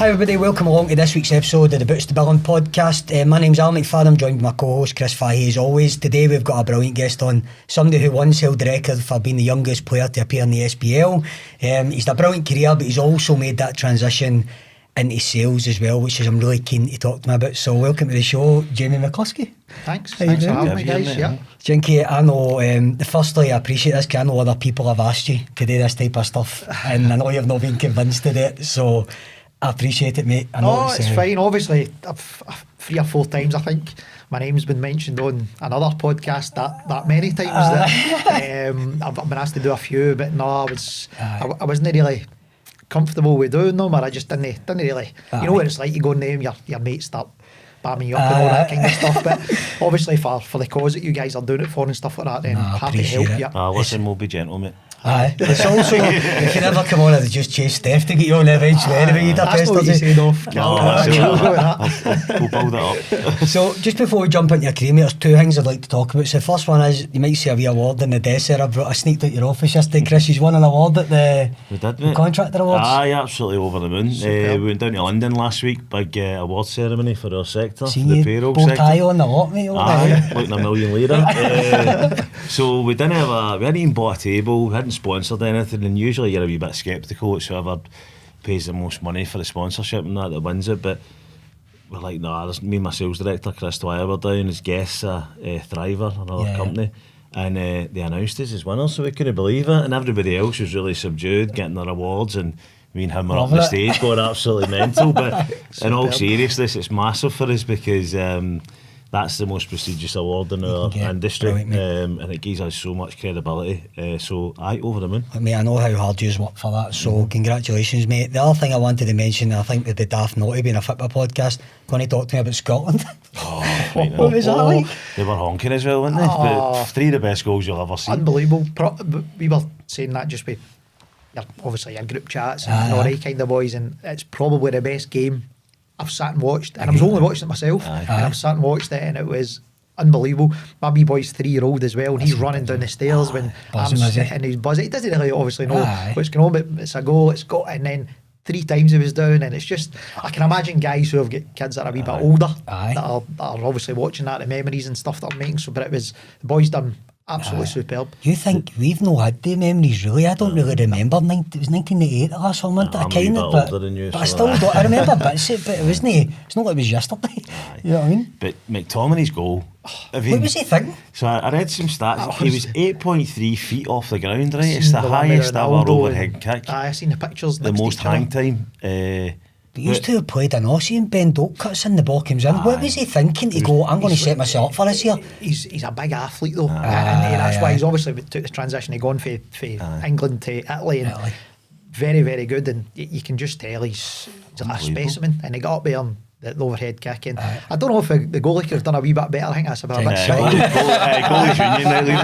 Hi everybody, welcome along to this week's episode of the Boots to Billing podcast. My name's Alan McFadden, I'm joined by my co-host Chris Fahey as always. Today we've got a brilliant guest on, somebody who once held the record for being the youngest player to appear in the SPL. He's had a brilliant career, but he's also made that transition into sales as well, which is I'm really keen to talk to me about. So welcome to the show, Jamie McCluskey. Thanks for having me, guys. Yeah. Jinky, I know, firstly I appreciate this because I know other people have asked you to do this type of stuff and I know you've not been convinced to do it, so I appreciate it, mate. I know it's fine. Obviously, 3 or 4 times I think my name's been mentioned on another podcast that many times that I've been asked to do a few, but no, I wasn't really comfortable with doing them, or I just didn't really. You know what it's like, you go in there and your mates start bamming you up and all that kind of stuff, but obviously for the cause that you guys are doing it for and stuff like that, then happy to help you. Listen, we'll be gentle, mate. It's also, if you never come on, I'd just chase Steph to get you on eventually anyway. That's not what you said off. We'll build it up. So just before we jump into your career, mate, there's 2 things I'd like to talk about. So the first one is, you might see a wee award in the desk there. I sneaked out your office yesterday, Chris. You've won an award at the Contractor Awards. Aye, absolutely over the moon. We went down to London last week, big award ceremony for our sector, Seen for the you payroll bow sector. tie on the lot, mate. Aye, looking £1 million. So we hadn't even bought a table, we hadn't sponsored anything, and usually you're a wee bit sceptical. It's whoever pays the most money for the sponsorship and that wins it, but we're like, nah, there's me and my sales director Chris Dwyer were down as guests at Thriver, another company, and they announced us as winners, so we couldn't believe it, and everybody else was really subdued getting their awards, and me and him were up on the stage going absolutely mental. But in all seriousness, it's massive for us because that's the most prestigious award in our industry, and it gives us so much credibility. So over the moon. Mate, I know how hard you've worked for that, so congratulations, mate. The other thing I wanted to mention, I think with the Daft Naughty being a football podcast, going to talk to me about Scotland. What was that like? They were honking as well, weren't they? But 3 of the best goals you'll ever see. Unbelievable. We were saying that just with obviously your group chats and all that kind of boys, and it's probably the best game I've sat and watched, and I was only watching it myself, and I've sat and watched it, and it was unbelievable. My wee boy's 3-year-old as well, and he's running down the stairs when I'm sitting, and he's buzzing. He doesn't really obviously know what's going on, but it's a goal, it's got, and then 3 times he was down, and it's just, I can imagine guys who have got kids that are a wee bit older that are obviously watching that, the memories and stuff that I'm making. So, but it was, the boys done absolutely superb. You think we've not had the memories really? I don't really remember. It was 1988 the last one, wasn't it? I'm a wee bit older than you, but I still don't. I remember bits of it, but it wasn't. It's not like it was yesterday. You know what I mean? But McTominay's goal. What was he thinking? So I read some stats. He was 8.3 feet off the ground, right? It's the highest ever overhead kick. I've seen the pictures. The most hang time. But used to have played an Aussie and Ben Doak cuts in the Bockham's in. What was he thinking to go, I'm going to set myself up for this here? He's a big athlete though, and that's why he's obviously took the transition. He gone from England to Italy, and very, very good, and you can just tell he's a specimen, and he got up there and the overhead kick, and I don't know if the goalie could have done a wee bit better. I think that's a bit goalies union, leave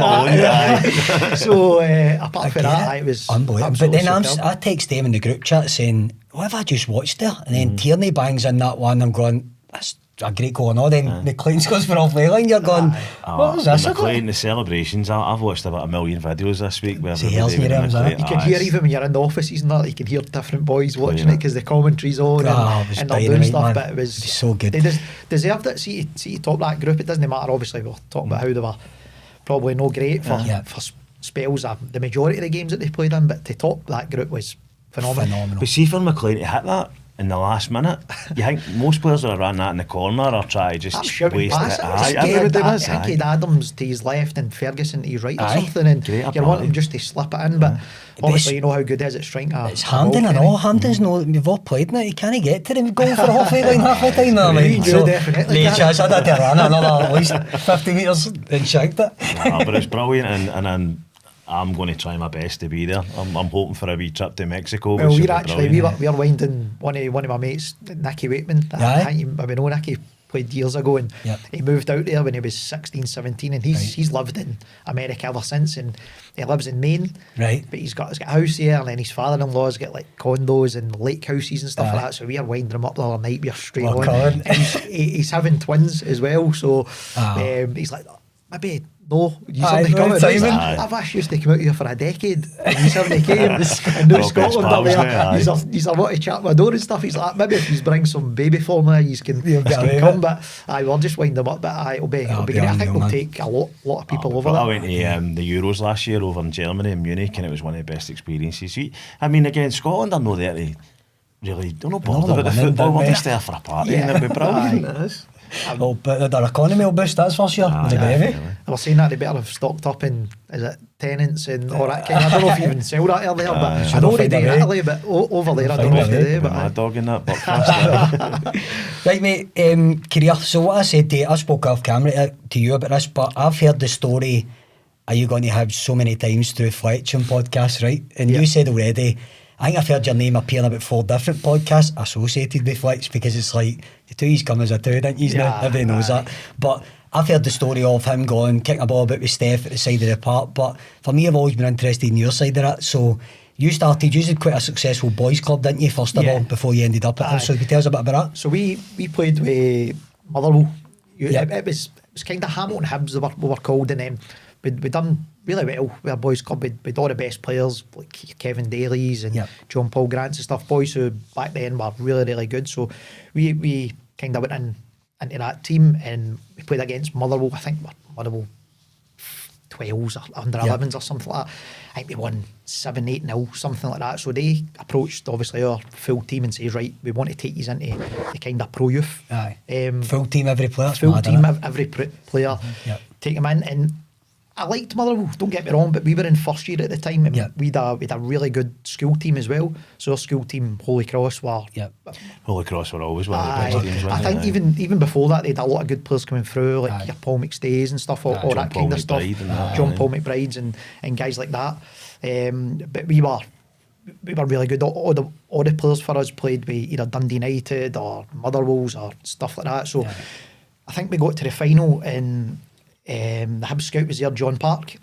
alone. So apart from that, it was unbelievable. But then I text them in the group chat saying, what have I just watched there? And then Tierney bangs in that one, I'm going, that's a great goal and all. Then McLean scores for off line, you're going, what was this? McLean, the celebrations, I've watched about 1 million videos this week where you can hear, even when you're in the offices and that, you can hear different boys watching it because the commentary's on and they're doing stuff, man. But it was so good. They deserved it. See you top that group, it doesn't matter, obviously we'll talk about how they were probably no great for spells of the majority of the games that they played in, but to top that group was phenomenal. But see, for McLean to hit that in the last minute, you think most players that have ran that in the corner or try to just waste it. I think he had Adams to his left and Ferguson to his right or something, and you want him just to slip it in, but obviously you know how good he is at striking. It's Hampden and all. Hampden's we've all played in it. You can't get to him going for a halfway line half the time now, mate. So definitely. I'd had to run another at least 50 metres and shanked it. But it's brilliant, and I'm going to try my best to be there. I'm hoping for a wee trip to Mexico. Well, we're winding one of my mates, Nicky Waitman. I know Nicky played years ago, and he moved out there when he was 16, 17, and he's lived in America ever since, and he lives in Maine. Right. But he's got a house here, and then his father-in-law's got like condos and lake houses and stuff like that. So we are winding him up the other night. We're straight on. And he's having twins as well, so he's like, maybe No, you Aye, suddenly come no out. timing. I've asked you to come out here for a decade, and you suddenly came, and now Rock Scotland best are there. pals now, He's a want to chat my door and stuff. He's like, maybe if you bring some baby formula, you can come. But we'll just wind them up. But it'll be great. I think we'll take a lot of people over there. I went to the Euros last year over in Germany, in Munich, and it was one of the best experiences. I mean, again, Scotland are not there to really, they're not bothered about the football. We're just there for a party, and it'll be brilliant. It is. Well, but their economy will boost, that's for sure. I was saying that they better have stocked up in, is it tenants and all that kind of, I don't know if you even sell that earlier, but I know they do in Italy, but over there I don't know if they do. But my dog in that buckfast. Right, mate, career. So what I said to you, I spoke off camera to you about this, but I've heard the story, are you going to have so many times through Fletcher podcasts, right? And you said already, I think I've heard your name appear in about 4 different podcasts associated with Fletch, because it's like the two come as a two, didn't you? Everybody knows that. But I've heard the story of him going, kicking a ball about with Steph at the side of the park. But for me, I've always been interested in your side of that. So you had quite a successful boys club, didn't you, first of all, before you ended up at Hibs? So can you tell us a bit about that? So we played with Motherwell. It was kind of Hamilton Hibs, we were called, and then we'd done really well with our boys club. We'd all the best players like Kevin Daly's and John Paul Grants and stuff, boys who back then were really, really good. So we kind of went into that team, and we played against Motherwell. I think Motherwell 12s or under 11s or something like that. I think we won 7-8-0, something like that. So they approached obviously our full team and says, right, we want to take you into the kind of pro youth. Full team every player. Full team every player. Take them in, and I liked Motherwell, don't get me wrong, but we were in first year at the time, and we'd a really good school team as well. So our school team, Holy Cross, were always one of the best teams. I think even before that, they had a lot of good players coming through, like your Paul McStays and stuff, all that kind of stuff. John Paul McBrides and guys like that. But we were really good. All the players for us played with either Dundee United or Motherwells or stuff like that. So I think we got to the final, and the Hibs scout was there, John Park,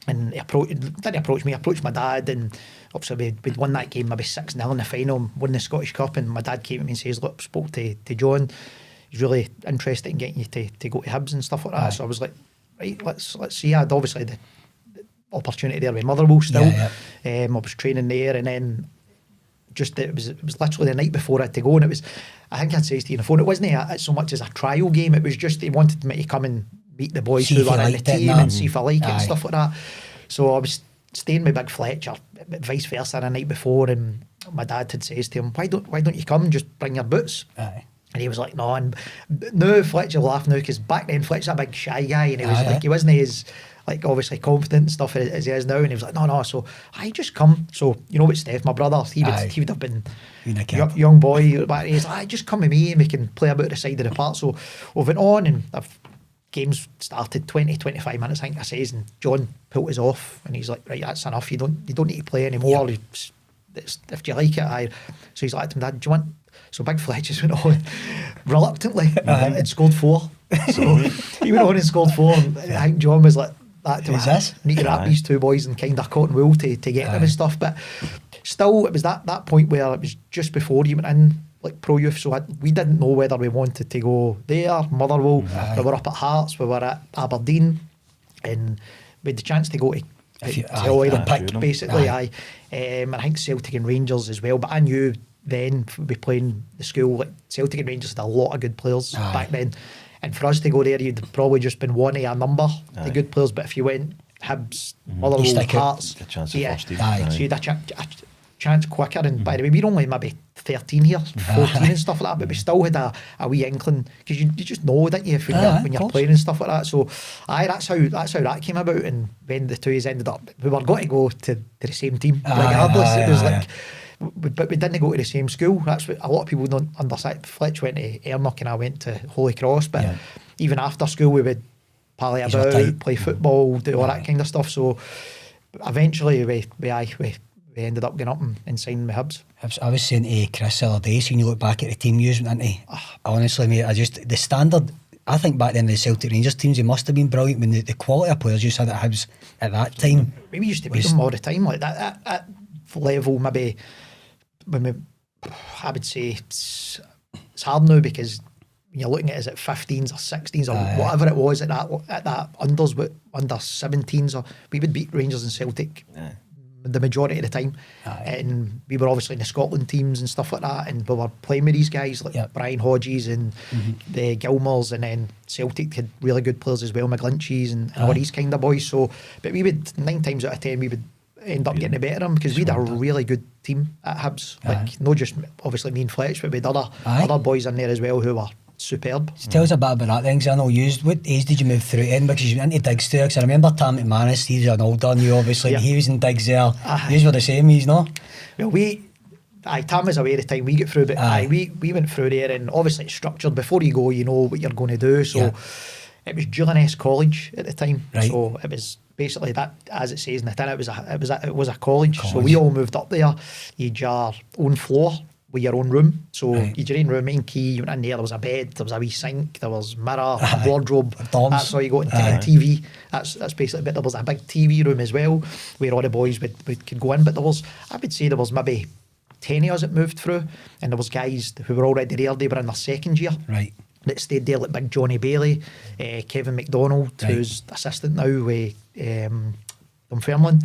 and he approached my dad, and obviously we'd won that game maybe 6-0 in the final, won the Scottish Cup, and my dad came to me and says, look, spoke to John, he's really interested in getting you to go to Hibs and stuff like that. So I was like, right, let's see. I had obviously the opportunity there with Motherwell still. I was training there, and then it was literally the night before I had to go, and it was, I think I'd say to you on the phone, it wasn't so much as a trial game, it was just he wanted me to come and meet the boys who were in the team and see if I like it and stuff like that. So I was staying with Big Fletcher, vice versa, the night before, and my dad had says to him, why don't you come, just bring your boots? And he was like, no. And now Fletcher laugh now, because back then Fletcher's a big shy guy, and he was like, he wasn't as like obviously confident and stuff as he is now, and he was like, no, so I just come. So you know what, Steph, my brother, he would have been young boy, but he's like, just come with me and we can play about the side of the park. So we went on, and games started 20-25 minutes, I think I says, and John pulled us off, and he's like, right, that's enough, you don't need to play anymore. If you like it, so he's like to him, Dad, do you want? So Big Fletcher's went on reluctantly and scored 4. So he went on and scored 4, and I think John was like that to us. Need to wrap these two boys in kind of cotton wool to get them and stuff. But still, it was that point where it was just before he went in like pro youth, so we didn't know whether we wanted to go there, Motherwell. We were up at Hearts, we were at Aberdeen, and we had the chance to go to either pick basically. I think Celtic and Rangers as well, but I knew then we playing the school, like Celtic and Rangers had a lot of good players back then, and for us to go there, you'd probably just been one of a number of good players. But if you went Hibs, Motherwell, Hearts, so you'd a chance quicker. And by the way, we're only maybe 13 here, 14 and stuff like that, but we still had a wee inkling, because you just know, don't you, when you're playing and stuff like that. So that's how that came about, and when the two of us ended up, we were going to go to the same team regardless. It was like, but we didn't go to the same school. That's what a lot of people don't understand. Fletch went to Airnock and I went to Holy Cross, but even after school we would pally about, play football, do all that kind of stuff. So eventually we ended up getting up and signing with Hibs. I was saying to Chris the other day, so when you look back at the team you went into, honestly mate, the standard, I think back then the Celtic Rangers teams, they must have been brilliant, when the quality of players you had at Hibs at that time. We used to beat them all the time, like that at level. Maybe when I would say it's hard now, because when you're looking at, is it 15s or 16s or whatever it was at that unders, but under 17s, or we would beat Rangers and Celtic the majority of the time. And we were obviously in the Scotland teams and stuff like that, and we were playing with these guys like Brian Hodges and the Gilmores, and then Celtic had really good players as well, McGlinchey's and all these kind of boys. So, but we would 9 times out of 10 we would end up getting the better of them, because we had a really good team at Hibs. Like, not just obviously me and Fletch, but we had other boys in there as well who were superb. So tell us a bit about that then, 'cause I know what age did you move through in? Because you went into digs too, 'cause I remember Tam McManus, he's an older than you obviously, he was in digs there. These were the same, he's not? Well, Tam was away at the time we get through, but we went through there, and obviously it's structured. Before you go, you know what you're going to do. So it was Julian College at the time. Right. So it was basically that, as it says in the tin, it was a college. So we all moved up there. You had your own floor with your own room. So you had your own room, main key, you went in there was a bed, there was a wee sink, there was mirror, wardrobe. That's all you got. And TV. That's basically, but there was a big TV room as well where all the boys could go in. But I would say there was maybe 10 of us that moved through, and there was guys who were already there, they were in their second year. Right. That stayed there, like big Johnny Bailey, Kevin McDonald, who's assistant now with Dunfermline.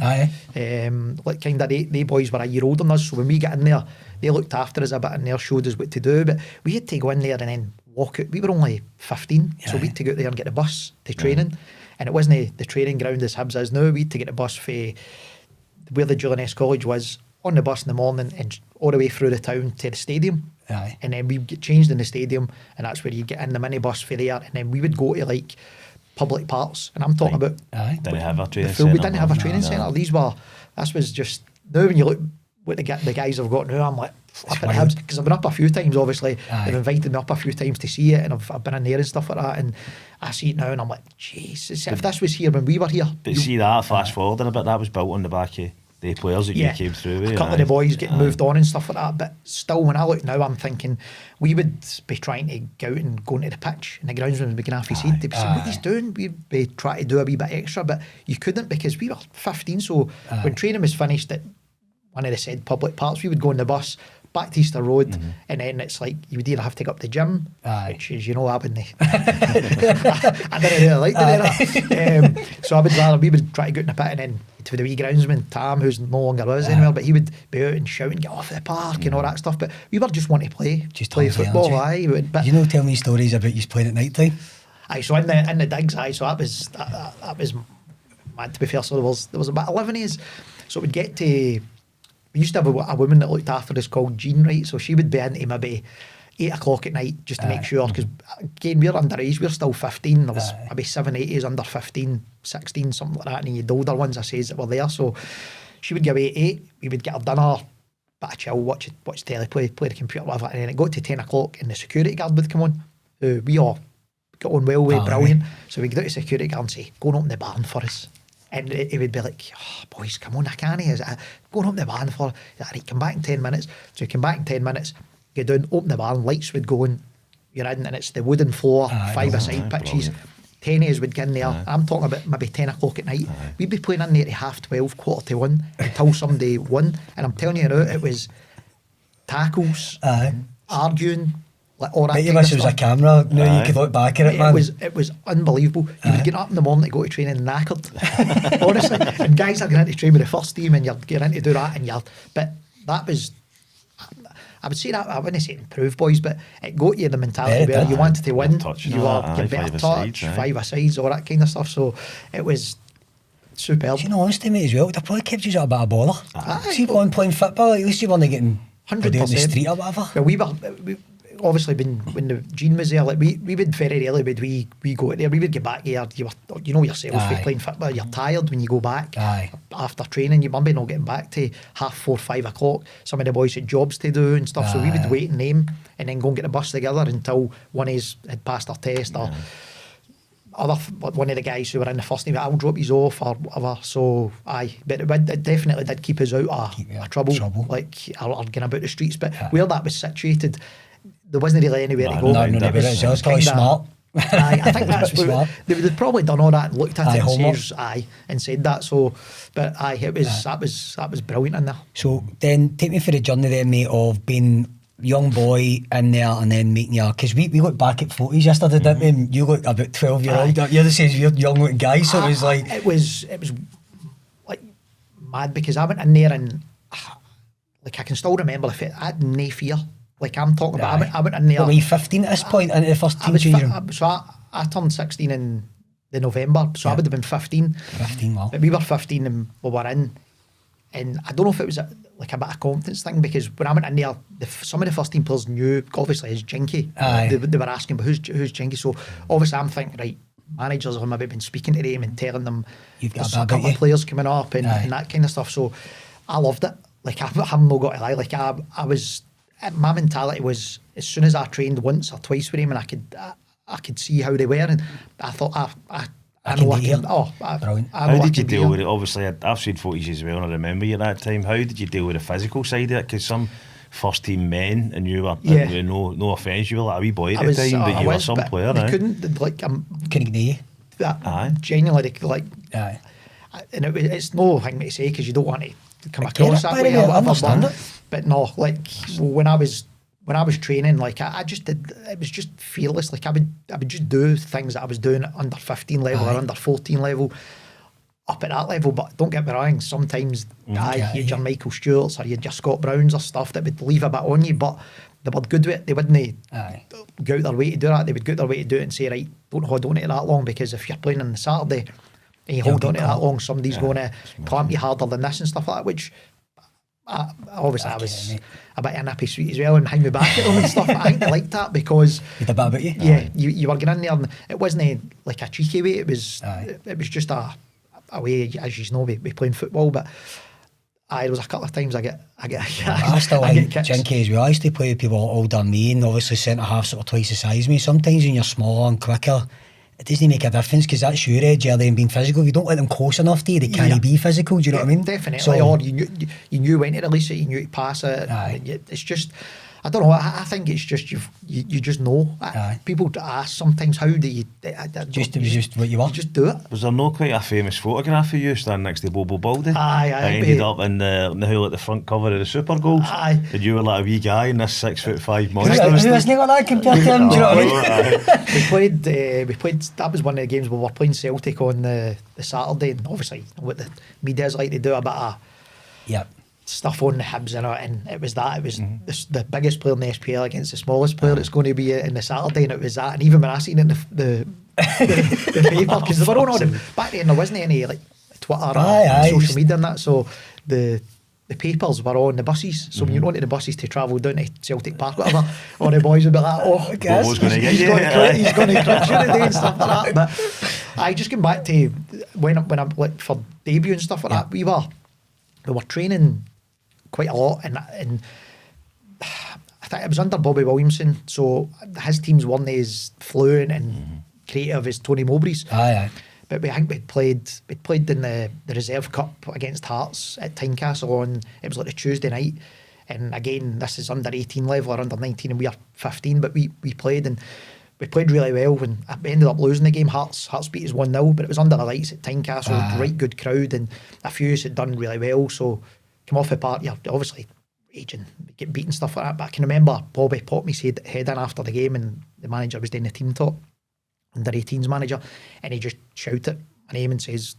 Like kind of they boys were a year older than us, so when we got in there, they looked after us a bit and they showed us what to do. But we had to go in there and then walk out. We were only 15, so we had to go out there and get the bus to training. And it wasn't the training ground as Hibs is now. We had to get the bus for where the Julian College was, on the bus in the morning and all the way through the town to the stadium. And then we'd get changed in the stadium, and that's where you get in the minibus for there, and then we would go to like public parts, and I'm talking about didn't have a training centre. We didn't have a training centre. This was just, now when you look what the guys have got now, I'm like flipping Hibs, because I've been up a few times, obviously. They've invited me up a few times to see it, and I've been in there and stuff like that, and I see it now and I'm like, jeez, if this was here when we were here. But see that, fast forward in a bit, that was built on the back of the players that you came through with. A couple of the boys getting moved on and stuff like that, but still when I look now, I'm thinking we would be trying to go out and go into the pitch, and the groundsman would be going off his head to be saying what he's doing. We'd be trying to do a wee bit extra, but you couldn't, because we were 15. So when training was finished at one of the said public parts, we would go on the bus back to Easter Road, and then it's like you would either have to go up the gym, which is, you know, I wouldn't. I didn't really like to do that. So we would try to go out in the pit, and then to the wee groundsman Tam, who's no longer with us anywhere, but he would be out and shouting, get off the park and all that stuff. But we were just wanting to play football. But you know, tell me stories about you playing at night time. So in the digs, so that was mad, to be fair. So there was about 11 years. So we'd get to. We used to have a woman that looked after us called Jean, right? So she would be into maybe 8 o'clock at night just to make sure, because again, we're underage, we're still 15. There was maybe 7, 8 years under 15, 16, something like that, and then you had the older ones, I says, that were there. So she would go away at 8, we would get her dinner, bit of chill, watch telly, play the computer, whatever, and then it got to 10 o'clock and the security guard would come on, who we all got on well with, brilliant. So we'd go to the security guard and say, go and open the barn for us. And he would be like, boys, come on, I can't. Go and open the barn for. Right, come back in 10 minutes. So he come back in 10 minutes, get down, open the barn, lights would go on, you're in, and it's the wooden floor, 5-a-side pitches. 10 years would get in there. I'm talking about maybe 10 o'clock at night. We'd be playing in there at 12:30, 1:45, until somebody won. And I'm telling you now, it was tackles, arguing, like all that. You wish there was a camera. Now you could look back at it, man. It was unbelievable. You would get up in the morning to go to training knackered, honestly. And guys are going to train with the first team, and you're getting to do that, but that was. I would say that, I wouldn't say improve, boys, but it got you the mentality where you wanted to win. You were better touch, 5-a-sides, all that kind of stuff. So it was superb. Do you know, honestly, mate, as well, they probably kept you a bit of bother. See, on playing football, at least you weren't getting 100% on the street or whatever. Well, we obviously when the Jean was there, like we would very early, would we go there, we would get back here, you know yourself, for playing football, you're tired when you go back after training, you maybe not getting back to 4:30, 5 o'clock. Some of the boys had jobs to do and stuff, so we would wait and name and then go and get the bus together until one of us had passed their test, or one of the guys who were in the first team, I'll drop you off or whatever. So but it definitely did keep us out of trouble. Like or getting about the streets, but where that was situated, there wasn't really anywhere to go. No, it was probably smart. I think that's what they'd probably done all that and looked at it and said that. So, but that was brilliant in there. So then, take me for the journey then, mate, of being young boy in there and then making you, because we looked back at photos yesterday, didn't we? And you look about 12-year-old. You're the same as your young looking guy, so it was like it was like mad, because I went in there and like I can still remember I had no fear. Like I'm talking about, I went in there. Were you 15 at this point into the first team change room? So I turned 16 in the November, so I would have been 15. 15, wow. But we were 15 and we were in, and I don't know if it was like a bit of confidence thing, because when I went in there, some of the first team players knew, obviously, as Jinky. They were asking, but who's Jinky? So obviously I'm thinking, right, managers have maybe been speaking to them and telling them there's a couple of players coming up and that kind of stuff. So I loved it. Like I've not got to lie. Like I was, my mentality was, as soon as I trained once or twice with him and I could see how they were, and I thought I know I can. Brilliant. How did you deal with it? Obviously, I've seen footage as well, and I remember you at that time. How did you deal with the physical side of it? Because some first team men, and you were, no offence, you were like a wee boy at the time, but you were some player. They couldn't, like, couldn't ignore you. Genuinely, like, and it's no thing to say because you don't want to come across that way or whatever. But no, like when I was training, like I just did, it was just fearless. Like I would just do things that I was doing at under 15 level or under 14 level up at that level. But don't get me wrong, sometimes you had your Michael Stewarts or you had your Scott Browns or stuff that would leave a bit on you, but they were good with it. They wouldn't go out their way to do that. They would go out their way to do it and say, right, don't hold on to it that long, because if you're playing on the Saturday and you hold on to it that long, somebody's going to clamp you harder than this and stuff like that, which obviously I was a bit of a nippy sweet as well and hang me back at them and stuff. I think I liked that because you did that about you? Yeah, you were getting in there and it wasn't like a cheeky way, it was just a way, as you know, we playing football. But there was a couple of times I still like Jinky as well. I used to play with people older than me, and obviously centre half sort of twice the size of me. Sometimes when you're smaller and quicker, it doesn't make a difference, because that's your edge, you're then being physical. If you don't let them close enough to you, they can't be physical, do you know what I mean? Definitely. So, or you knew when to release it, you knew to pass it. It's just, I don't know, I think it's just you just know. People ask sometimes, how do you... It was just what you were. You just do it. Was there no quite a famous photograph of you standing next to Bobo Baldy? I ended up in the whole at the front cover of the Super Goals. And you were like a wee guy in this 6'5" monster. Who isn't like that compared to him, do you know what I mean? We played, that was one of the games we were playing Celtic on the Saturday, and obviously what the media's like to do a bit of stuff on the Hibs and it was the biggest player in the SPL against the smallest player that's going to be in the Saturday, and it was that. And even when I seen it in the paper, because they were on all the, back then there wasn't any like Twitter or social media and that, so the papers were on the buses, so when you went to the buses to travel down to Celtic Park, whatever, all the boys would be like, oh, I guess he's going to crush you today and stuff like that. But I just came back to when I'm like for debut and stuff like that, we were training quite a lot, and I think it was under Bobby Williamson, so his teams weren't as fluent and creative as Tony Mowbray's. But I think we'd played in the Reserve Cup against Hearts at Tynecastle it was like a Tuesday night, and again this is under 18 level or under 19 and we are 15, but we played and we played really well, and we ended up losing the game. Hearts beat us 1-0, but it was under the lights at Tynecastle, right good crowd, and a few of us had done really well, so come off the park, you're obviously aging, get beaten, stuff like that. But I can remember Bobby popped me head in after the game, and the manager was doing the team talk, under 18s manager, and he just shouted my name and says,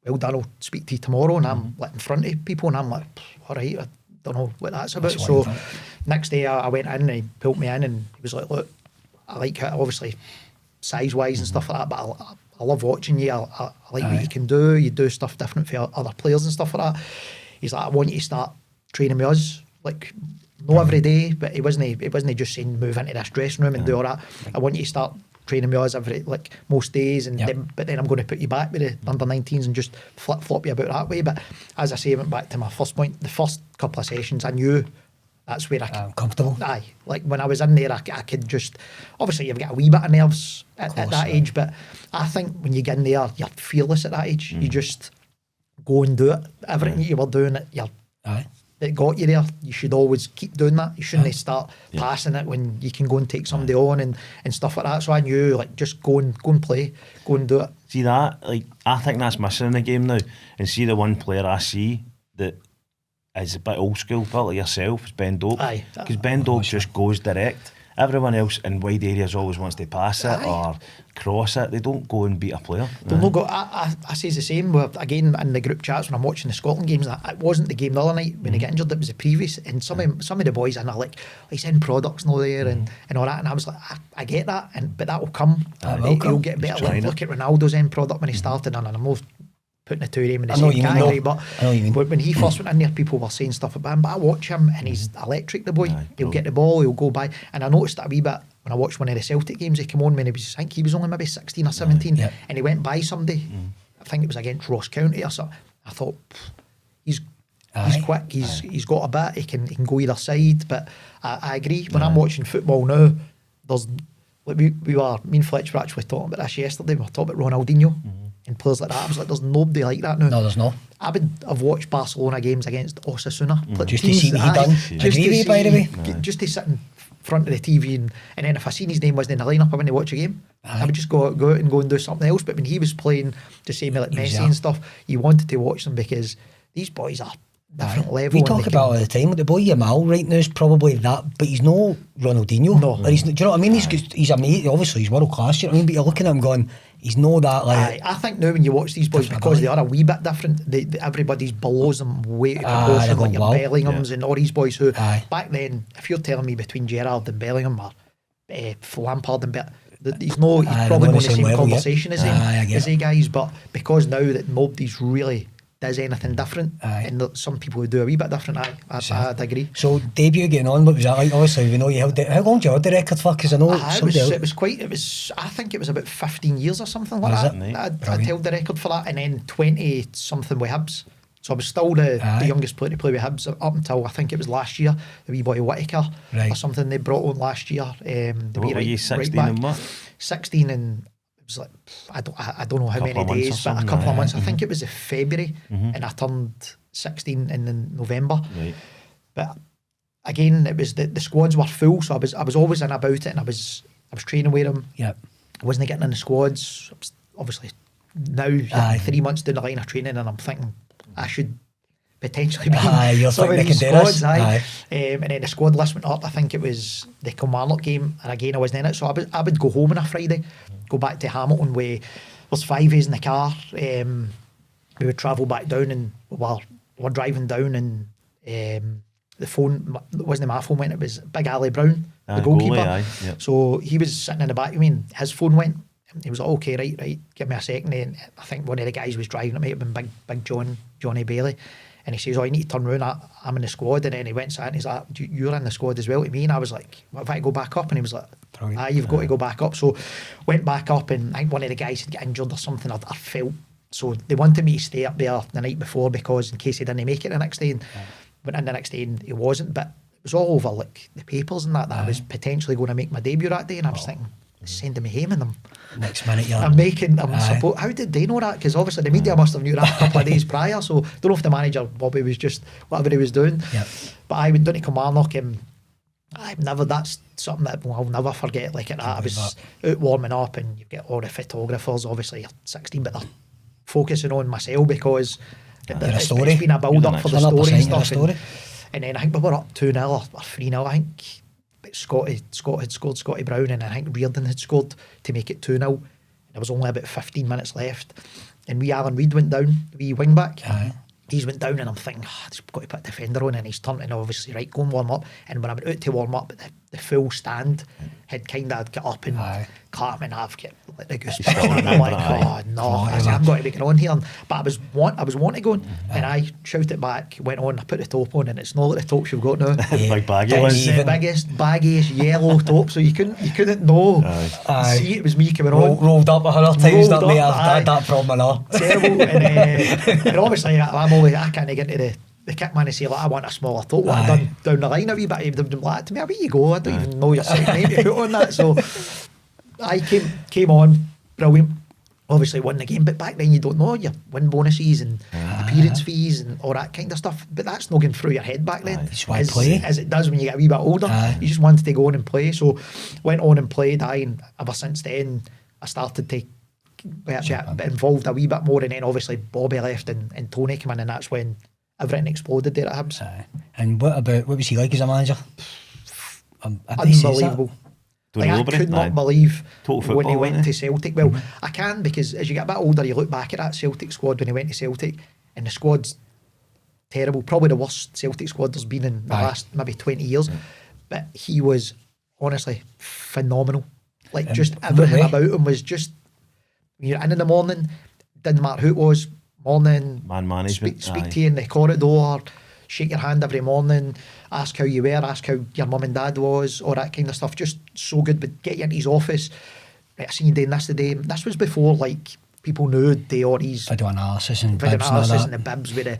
well done, I'll speak to you tomorrow. And I'm like in front of people, and I'm like, all right, I don't know what that's about. So next day I went in and he pulled me in and he was like, look, I like how, obviously size wise and stuff like that, but I love watching you. I like what you can do. You do stuff different for other players and stuff like that. He's like, I want you to start training with us, like not every day, but it wasn't just saying move into this dressing room and do all that. I want you to start training with us every, like most days, and but then I'm going to put you back with the under 19s and just flip flop you about that way. But as I say, I went back to my first point. The first couple of sessions, I knew that's where I'm comfortable. Like when I was in there, I could just, obviously you've got a wee bit of nerves at that age, but I think when you get in there, you're fearless at that age. You just go and do it. Everything you were doing, it got you there. You should always keep doing that. You shouldn't start passing it when you can go and take somebody on and stuff like that. So I knew, like, just go and play, go and do it. See that? Like, I think that's missing in the game now. And see the one player I see that is a bit old school, part like yourself, is Ben Doak. Aye. Because Ben Doak just goes direct. Everyone else in wide areas always wants to pass it or cross it. They don't go and beat a player. I say the same. Again, in the group chats when I'm watching the Scotland games, it wasn't the game the other night when he got injured. It was the previous. And some of the boys, and I like, he's in products now there and all that. And I was like, I get that, but that will come. He'll get better. Look at Ronaldo's end product when he started, and I'm not putting the two of them in the same category, but when he first went in there, people were saying stuff about him, but I watch him and he's electric, the boy. He'll get the ball, he'll go by, and I noticed that a wee bit when I watched one of the Celtic games. He came on when I think he was only maybe 16 or 17, and he went by somebody, I think it was against Ross County or something. I thought, he's quick, he's got a bit, he can go either side, but I agree, when I'm watching football now, there's, like me and Fletcher were actually talking about this yesterday, we were talking about Ronaldinho, and players like that. I was like, there's nobody like that now. No, there's not. I would have watched Barcelona games against Osasuna. Just to see what he done. By the way. Just to sit in front of the TV and then if I seen his name wasn't in the lineup, I wouldn't watch a game. I would just go out and go and do something else. But when he was playing the same like Messi and stuff, you wanted to watch them because these boys are different level. We talk about it all the time. The boy Yamal right now is probably that, but he's no Ronaldinho. No. Or do you know what I mean? He's amazing. Obviously, he's world class. You know what I mean? But you're looking at him going, he's no that like. I think now when you watch these boys, because they are a wee bit different, everybody's below them way to proportion, like your Bellinghams and all these boys who back then, if you're telling me between Gerrard and Bellingham or Lampard and he's probably not in the same conversation as they guys, but because now that nobody's really does anything different, and some people who do a wee bit different, I'd agree. So debut getting on, what was that like? Obviously we know you held it. How long did you hold the record for? Because I know I think it was about 15 years or something like that. I'd held the record for that, and then 20 something with Hibs. So I was still the youngest player to play with Hibs up until I think it was last year, the wee boy Whittaker or something they brought on last year. What were you, 16 and what? 16 and it was like, I don't know how many days, but a couple of months. I think it was in February, and I turned 16 in November. Right. But again, it was the squads were full, so I was always in about it, and I was training with them. Yeah, I wasn't getting in the squads. I was obviously now 3 months down the line of training, and I'm thinking I should potentially be some of these squads. And then the squad list went up. I think it was the Kilmarnock game, and again I wasn't in it, so I would go home on a Friday, go back to Hamilton where there's 5 A's in the car. We would travel back down, and we're driving down, and the phone, it wasn't my phone went, it was Big Ali Brown, the goalkeeper. So he was sitting in the back of me, and his phone went. He was like, okay, right, give me a second. And I think one of the guys was driving, it might have been Big Johnny Bailey. And he says, you need to turn round, I'm in the squad. And then he went and he's like, you're in the squad as well to me. And I was like, what, if I go back up? And he was like, you've got to go back up. So went back up, and I think one of the guys had got injured or something, I felt. So they wanted me to stay up there the night before, because in case he didn't make it the next day. And went in the next day and he wasn't. But it was all over like the papers and that I was potentially going to make my debut that day. And I was thinking, sending me home, and next minute I'm supposed. How did they know that? Because obviously the media must have knew that a couple of days prior. So don't know if the manager Bobby was just whatever he was doing. But I went down to Kilmarnock, and that's something that I'll never forget. Like I was out warming up, and you get all the photographers. Obviously you're 16, but they're focusing on myself because it's been a build up for the story and stuff. And then I think we were up 2-0 or 3-0. I think Scott had scored, Scotty Brown, and I think Riordan had scored to make it 2-0. There was only about 15 minutes left, and Alan Reid went down, the wing back. He's went down, and I'm thinking, he's got to put a defender on, and he's turned, and obviously go and warm up. And when I went out to warm up, the full stand had kind of got up and clapped, and I've got like the goosebumps. I'm like, I've got to be going on here. But I was wanting to go on, and I shouted back, went on, I put the top on, and it's not like the tops you've got now. Big baggy ones. The biggest, baggiest yellow top, so you couldn't know. See, it was me coming on. Rolled up 100 times, that mate. I've had that problem, I know. Terrible. And obviously I can't get into the kick man and say, like, I want a smaller top. What I've done down the line a wee bit, they've been like to me, where you go? I don't even know your second name to put on that. So I came on, brilliant. Obviously won the game, but back then you don't know, you win bonuses and appearance fees and all that kind of stuff. But that's not going through your head back then, as it does when you get a wee bit older. You just wanted to go on and play. So went on and played. And ever since then, I started to get involved a wee bit more. And then obviously Bobby left and Tony came in, and that's when everything exploded there at Hibs. And what was he like as a manager? Unbelievable. I could not believe when he went to Celtic. Well, I can, because as you get a bit older, you look back at that Celtic squad when he went to Celtic, and the squad's terrible. Probably the worst Celtic squad there's been in the last maybe 20 years. But he was honestly phenomenal. Like, just everything about him was just, when you're in the morning, didn't matter who it was, morning, man management, speak to you in the corridor, shake your hand every morning, ask how you were, ask how your mum and dad was, all that kind of stuff. Just so good. But get you into his office, right, I seen you doing this today. This was before, like, people knew all these video analysis and the bibs with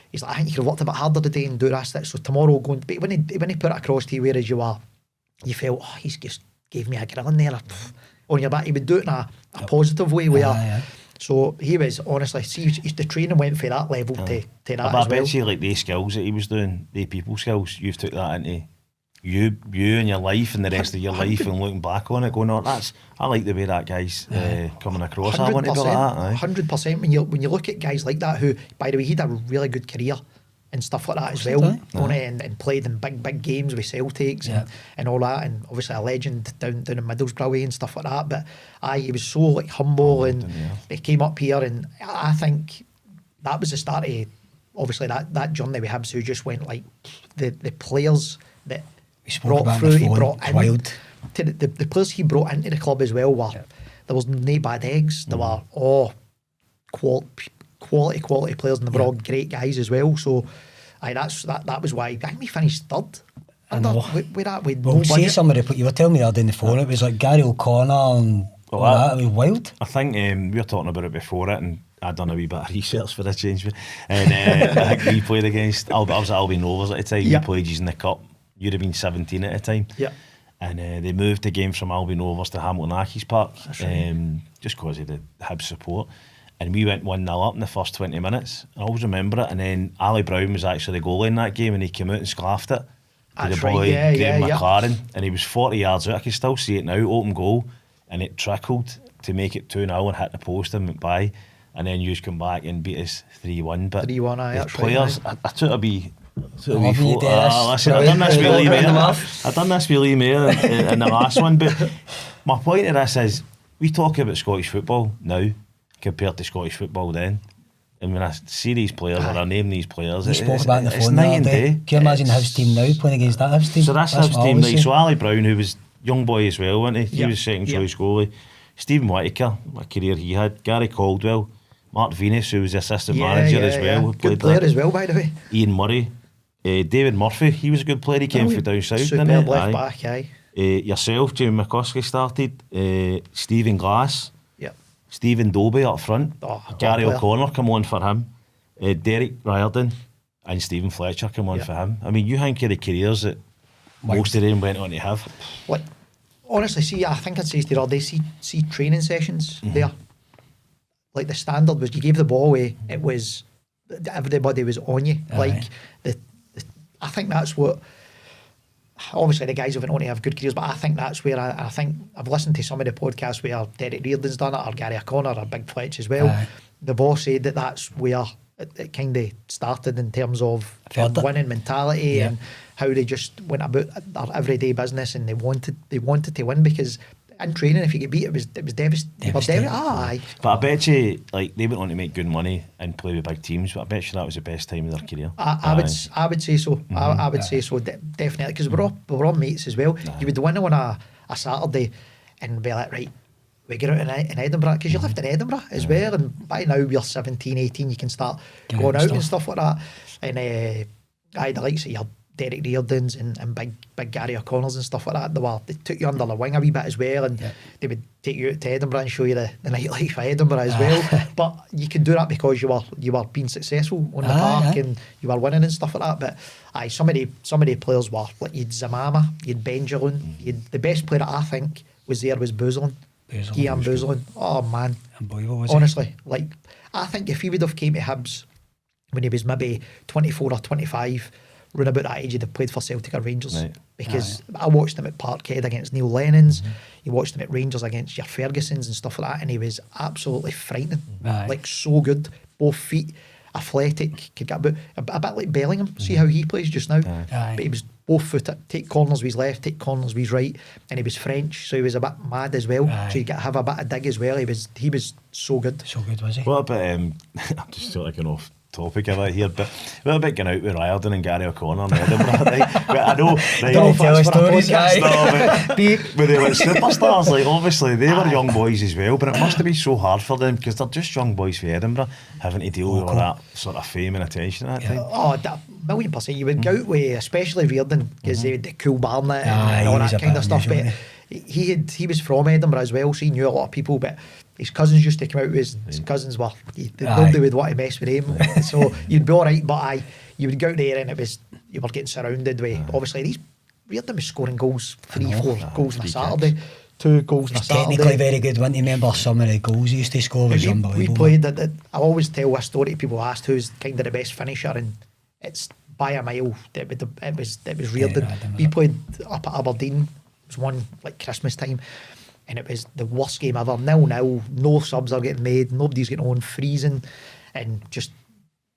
he's like, I think you could have worked a bit harder today and do this, so tomorrow go and... But when he put it across to you, whereas you felt, oh, he's just gave me a grin there on your back. He would do it in a positive way. So he was, honestly, see, the training went for that level to that as well. I bet you, like, the skills that he was doing, the people skills, you've took that into you and your life and the rest of your life, and looking back on it going, oh, I like the way that guy's coming across. I want to do that. 100%. When you look at guys like that, who, by the way, he had a really good career and stuff like that as well, and played in big games with Celtics and all that, and obviously a legend down in Middlesbrough way and stuff like that. But he was so, like, humble, and he came up here, and I think that was the start of obviously that journey with Hibs, who just went, like, the players that he brought in. Wild. To the players he brought into the club as well were there was no bad eggs. There were all quality players, and they were all great guys as well. So that was why I think we finished third. I know. Well, see somebody, you were telling me that on the phone, it was like Gary O'Connor and all that. It was wild. I think we were talking about it before it, and I'd done a wee bit of research for a change. And I think we played against, I was at Albion Rovers at the time, we played in the Cup. You'd have been 17 at the time. Yeah. And they moved the game from Albion Rovers to Hamilton Accies Park, right. just because of the Hibs support. And we went 1-0 up in the first 20 minutes. I always remember it. And then Ali Brown was actually the goalie in that game, and he came out and sclaffed it to the boy, Graham McLaren. And he was 40 yards out. I can still see it now, open goal. And it trickled to make it 2-0 and hit the post and went by. And then you come back and beat us 3-1. But 3-1, the players, I took a wee... Listen, I done this with Lee Mayer. I done this with Lee Mayer in the last one. But my point of this is, we talk about Scottish football now compared to Scottish football then. And when I see these players, or I name these players, it's night and day. Can you imagine Hibs team now playing against that Hibs team? So that's Hibs team. Like, so Ali Brown, who was young boy as well, wasn't he? He was second choice goalie. Stephen Whittaker, what career he had. Gary Caldwell, Mark Venus, who was the assistant manager as well. Good player as well, by the way. Ian Murray. David Murphy, he was a good player. He came from down south. Superb left back, yourself, Jamie McCluskey started. Stephen Glass. Yep. Stephen Dobie up front. Gary player. O'Connor come on for him. Derek Riordan and Steven Fletcher come on for him. I mean, you think of the careers that most of them went on to have. Like, honestly, see, I think I'd say to you, they see training sessions there. Like, the standard was you gave the ball away, it was everybody was on you. Like, I think that's what, obviously the guys have went on to have good careers, but I think that's where I think I've listened to some of the podcasts where Derek Riordan's done it, or Gary O'Connor, or Big Fletch as well. They've all said that's where it kind of started in terms of winning mentality and how they just went about their everyday business, and they wanted to win, because in training, if you get beat, it was devastating. But I bet you, like, they went on to make good money and play with big teams, but I bet you that was the best time of their career. I would say so. I would say so, definitely, because we were all mates as well. You would win on a Saturday and be like, right, we get out in Edinburgh, because you lived in Edinburgh as well, and by now you're 17, 18, you can start going out and stuff like that. And I had the likes of your Derek Riordans and big Gary O'Connors and stuff like that. They took you under the wing a wee bit as well, and they would take you out to Edinburgh and show you the nightlife of Edinburgh as well. But you could do that because you were being successful on the park and you were winning and stuff like that. But some of the players were like, you'd Zamama, you'd Benjamin, the best player that I think was Bouzlin. Guillaume Bouzlin. Oh man, unbelievable. Honestly, like, I think if he would have came to Hibs when he was maybe 24 or 25, round about that age, he'd have played for Celtic or Rangers, because I watched him at Parkhead against Neil Lennon's. You watched him at Rangers against your Fergusons and stuff like that, and he was absolutely frightening. Like, so good, both feet. athletic, could get a bit like Bellingham. See how he plays just now. But he was both footed, take corners with his left, take corners with his right, and he was French, so he was a bit mad as well. So you get to have a bit of dig as well. He was so good. So good, was he? What about I'm just sort of going off topic about here, but what about going out with Riordan and Gary O'Connor in Edinburgh? Right? But I know, right, Don't tell stories, but they were superstars. Like, obviously they were young boys as well, but it must have been so hard for them because they're just young boys for Edinburgh, having to deal with all that sort of fame and attention at that time. Oh, 1,000,000%. You would go out with, especially Riordan, because they had the cool Barnet and all that kind of stuff. But he was from Edinburgh as well, so he knew a lot of people. But his cousins used to come out with his cousins were nobody would want to mess with him. So you'd be all right, but you would go out there and you were getting surrounded with obviously Riordan was scoring goals, 3-4 goals on a Saturday. 2 goals on a Saturday. Technically very good. When you remember some of the goals he used to score was unbelievable. We played I always tell a story to people asked who's kind of the best finisher, and it's by a mile. It was Riordan. We played up at Aberdeen. It was one like Christmas time, and it was the worst game ever. 0-0, no subs are getting made, nobody's getting on, freezing, and just,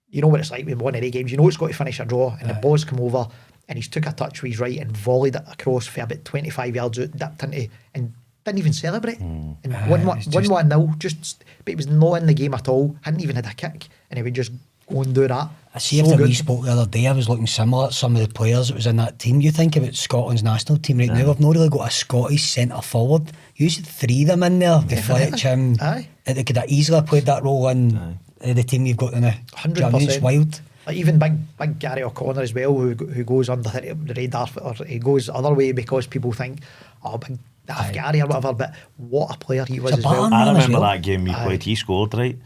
you know what it's like with one of the games. You know it's got to finish a draw, and the ball's come over, and he's took a touch with his right and volleyed it across for about 25 yards out, dipped into, and didn't even celebrate. And 1-1-0, just, but he was not in the game at all, hadn't even had a kick, and he would just go and do that. I see after we spoke the other day, I was looking similar at some of the players that was in that team. You think about Scotland's national team right now, we've not really got a Scottish centre forward. You used 3 of them in there, the Fletcher. They could have easily played that role in the team you've got in the 100%. It's wild. Like even big Gary O'Connor as well, who goes under the radar, or he goes the other way because people think, oh, big daft Gary or whatever, but what a player he was as well. I remember that game we played, he scored, right?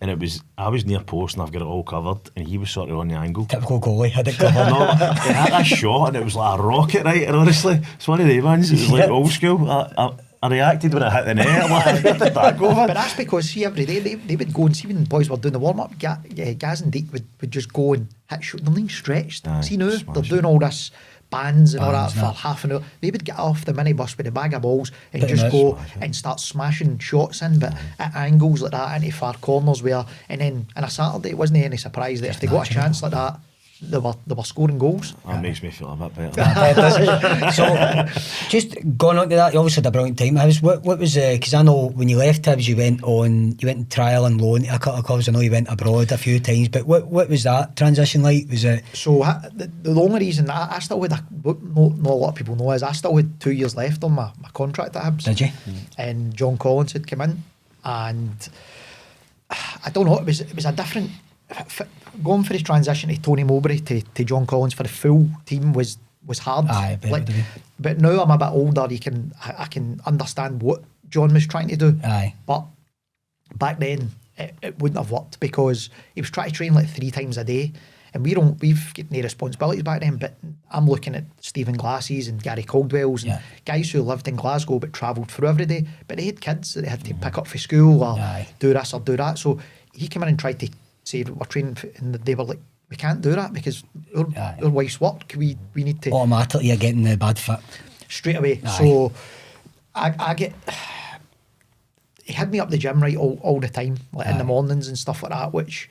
And I was near post and I've got it all covered, and he was sort of on the angle. Typical goalie, had it covered. No, he had a shot and it was like a rocket, right? And honestly, it's one of the ones, it was like old school. I reacted when it hit the net. I'm like, where did that go? But that's because, see, every day they would go and see when the boys were doing the warm-up, Gaz and Deke would just go and hit shoot. They're not stretched. See now, they're doing all this bands and all that for half an hour. They would get off the minibus with a bag of balls and just go and start smashing shots in, but at angles like that, into far corners where, and then on a Saturday it wasn't any surprise that if they got a chance like that, they were scoring goals. That makes me feel a bit better. So, just going on to that, you obviously had a brilliant time. What was because I know when you left Hibs, you went on trial and loan to a couple of clubs. I know you went abroad a few times, but what was that transition like? Was it so? The only reason I still had not a lot of people know is I still had 2 years left on my contract at Hibs. Did you? And John Collins had come in, and I don't know. It was a different. Going for his transition to Tony Mowbray to John Collins for the full team was hard. But now I'm a bit older, I can understand what John was trying to do. But back then it wouldn't have worked because he was trying to train like 3 times a day, and we've got no responsibilities back then. But I'm looking at Stephen Glass's and Gary Caldwell's and guys who lived in Glasgow but travelled through every day, but they had kids that they had to pick up for school or do this or do that. So he came in and tried to say we're training, and they were like, we can't do that because our wife's work. We need to automatically you're getting the bad fit straight away. So I get, he had me up the gym right all the time, like in the mornings and stuff like that, which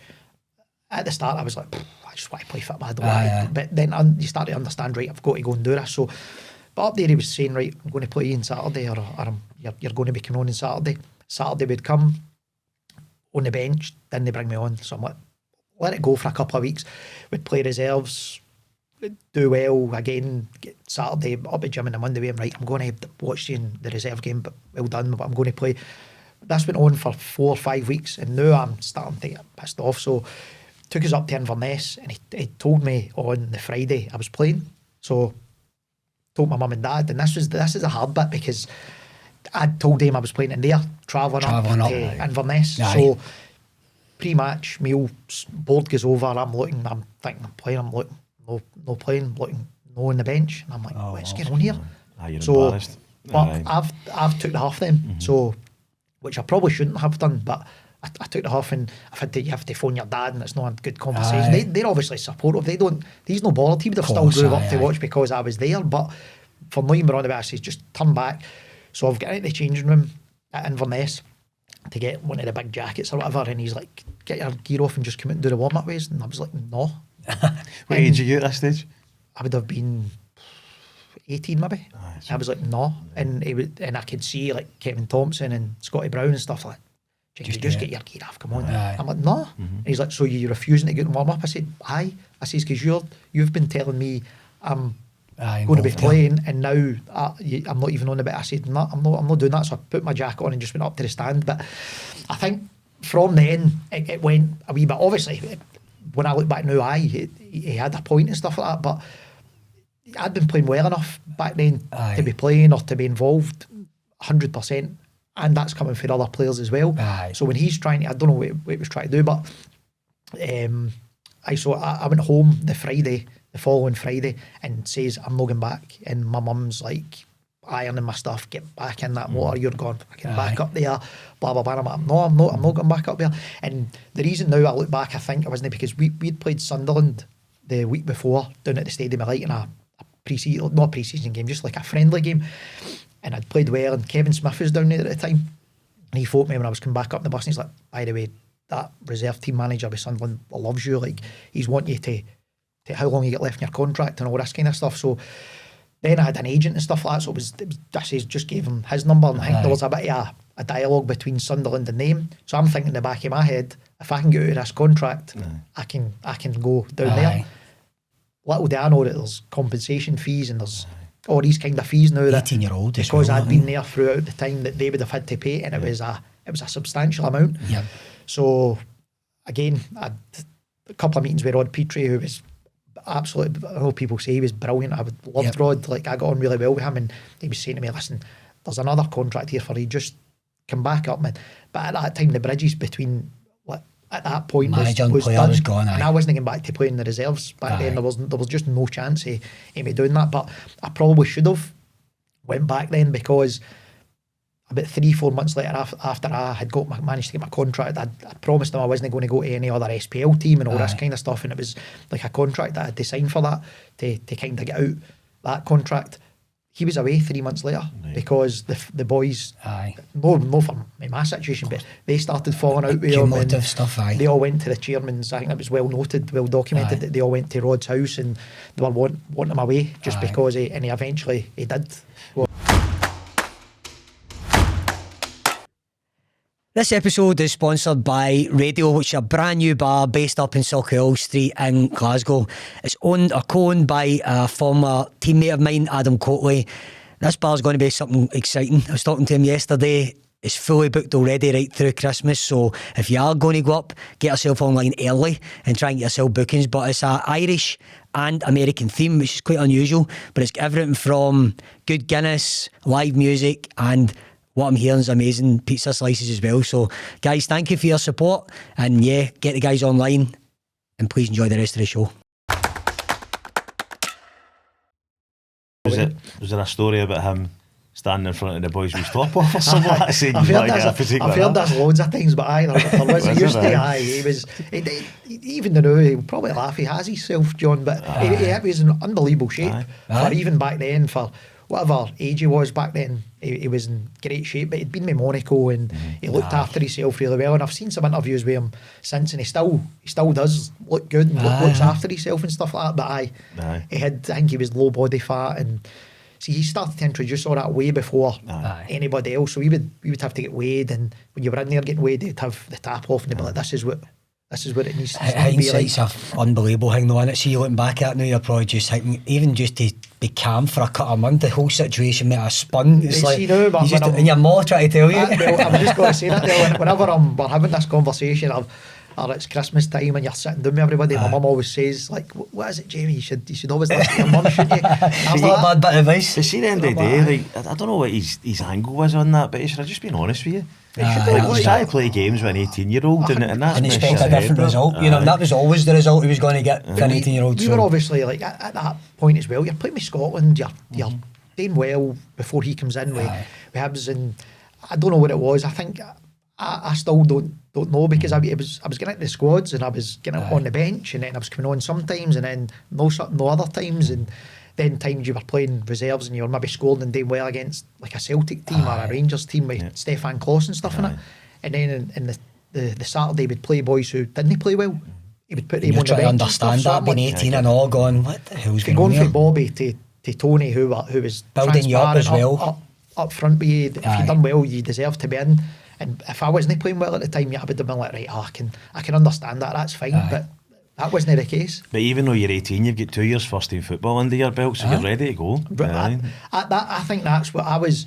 at the start I was like, I just want to play football, I don't want to. But then you start to understand, right, I've got to go and do this. So but up there he was saying, right, I'm going to play on Saturday, or you're going to be coming on Saturday. Saturday would come on the bench, then they bring me on, so I'm like, let it go for a couple of weeks. We'd play reserves, do well again, get Saturday up at gym on the Monday, I'm right, I'm going to watch the reserve game, but well done, but I'm going to play. This went on for 4 or 5 weeks, and now I'm starting to get pissed off. So took us up to Inverness, and he told me on the Friday I was playing. So told my mum and dad, and this is a hard bit because I'd told him I was playing in there, travelling up to Inverness. So pre-match meal, board goes over, I'm thinking I'm playing, I'm looking, no playing, looking, no on the bench, and I'm like, what's going on here? You're so embarrassed. But I've took the half then, so which I probably shouldn't have done, but I took the half, and you have to phone your dad, and it's not a good conversation. They're obviously supportive. He's no bothered. He would have still drove up to watch because I was there, but for not even on the back, he says just turn back. So I've got into the changing room at Inverness to get one of the big jackets or whatever, and he's like, get your gear off and just come out and do the warm-up ways? And I was like, no. What age are you at that stage? I would have been 18 maybe. I was like, no. And I could see like Kevin Thompson and Scotty Brown and stuff like, just get your gear off, come on. I'm like, no. And he's like, so you're refusing to get in warm-up? I said, aye. I says, because you've been telling me I'm going to be playing, and now I'm not even on the bit. I said, no, I'm not doing that. So I put my jacket on and just went up to the stand. But I think from then it went a wee bit. Obviously, when I look back now, he had a point and stuff like that. But I'd been playing well enough back then to be playing or to be involved 100%. And that's coming for other players as well. So when he's trying to, I don't know what he was trying to do, but I went home the following Friday, and says, I'm not going back. And my mum's like, ironing my stuff, get back in that motor, you're going fucking back up there, blah, blah, blah. I'm like, no, I'm not going back up there. And the reason now I look back, I think it wasn't because we'd played Sunderland the week before down at the Stadium of Light in a pre-season, not pre-season game, just like a friendly game. And I'd played well, and Kevin Smith was down there at the time, and he phoned me when I was coming back up the bus, and he's like, by the way, that reserve team manager with Sunderland loves you, like he's wanting you to how long you get left in your contract and all this kind of stuff. So then I had an agent and stuff like that, so I just gave him his number, and I think there was a bit of a dialogue between Sunderland and them. So I'm thinking in the back of my head, if I can get out of this contract, I can go down there. Little do I know that there's compensation fees and there's all these kind of fees now, 18-year-old because I'd been there throughout the time that they would have had to pay, and it was a substantial amount. So again, I had a couple of meetings with Rod Petrie, who was absolutely, I know people say he was brilliant. I loved Rod, like I got on really well with him, and he was saying to me, listen, there's another contract here for you, just come back up, man. But at that time, the bridges between at that point was done, was gone, and I wasn't getting back to playing the reserves back then. There was just no chance of me doing that. But I probably should have went back then, because about 3-4 months later, after I had managed to get my contract, I'd promised him I wasn't going to go to any other SPL team and all this kind of stuff, and it was like a contract that I had to sign for that to kind of get out that contract. He was away 3 months later because the boys, no for my situation, but they started falling out with him, and stuff, they all went to the chairman's. I think it was well noted, well documented, that they all went to Rod's house and they were wanting him away just because he eventually did. This episode is sponsored by Radio, which is a brand new bar based up in Sauchiehall Street in Glasgow. It's owned or co-owned by a former teammate of mine, Adam Coatley. This bar's going to be something exciting. I was talking to him yesterday. It's fully booked already right through Christmas, so if you are going to go up, get yourself online early and try and get yourself bookings. But it's an Irish and American theme, which is quite unusual, but it's everything from good Guinness, live music, and what I'm hearing is amazing pizza slices as well. So guys, thank you for your support, and get the guys online, and please enjoy the rest of the show. Was there a story about him standing in front of the boys with his top off or something? I've heard this loads of times, but there was he used to, he was, even though he would probably laugh, he has himself, John, but he was in unbelievable shape for even back then, for whatever age he was back then. He was in great shape, but he'd been with Monaco, and he looked after himself really well, and I've seen some interviews with him since, and he still does look good and looks after himself and stuff like that. But he had, I think he was low body fat, and see, he started to introduce all that way before anybody else. So we would have to get weighed, and when you were in there getting weighed, they'd have the tap off, and they'd be like, this is what it needs to be like. Hindsight's an unbelievable thing though, and see, you looking back at it now, you're probably just thinking, even just to be calm for a couple of months, the whole situation might have spun. It's like, and your mother trying to tell you. Well, I was just going to say that there, whenever we're having this conversation or it's Christmas time and you're sitting down with everybody, my mum always says, like, what is it, Jamie? You should always listen to your mum, shouldn't you? It's not a bad bit of advice. But see, at the end of the day, like, I don't know what his angle was on that, but he should have just been honest with you. He's trying to play games with an 18-year-old, and that's expect a different result. You know, that was always the result he was going to get for an 18-year-old. We were obviously, like, at that point as well, you're playing with Scotland, you're doing well before he comes in with Hibs, and I don't know what it was. I think I still don't know, because I was getting into the squads, and I was getting on the bench, and then I was coming on sometimes, and then no other times, and then times you were playing reserves and you were maybe scoring and doing well against like a Celtic team or a Rangers team with Stefan Kloss and stuff in it, and then in the Saturday would play boys who didn't play well. He would put them on the bench. You're trying to understand that, being 18 and all, going, what the hell's going on here? From Bobby to Tony, who was building you up as well. Up front with you. If you done well, you deserve to be in. And if I wasn't playing well at the time, I would have been like, right, I can understand that, that's fine. But that wasn't the case. But even though you're 18, you've got 2 years first team football under your belt, so you're ready to go. I think that's what I was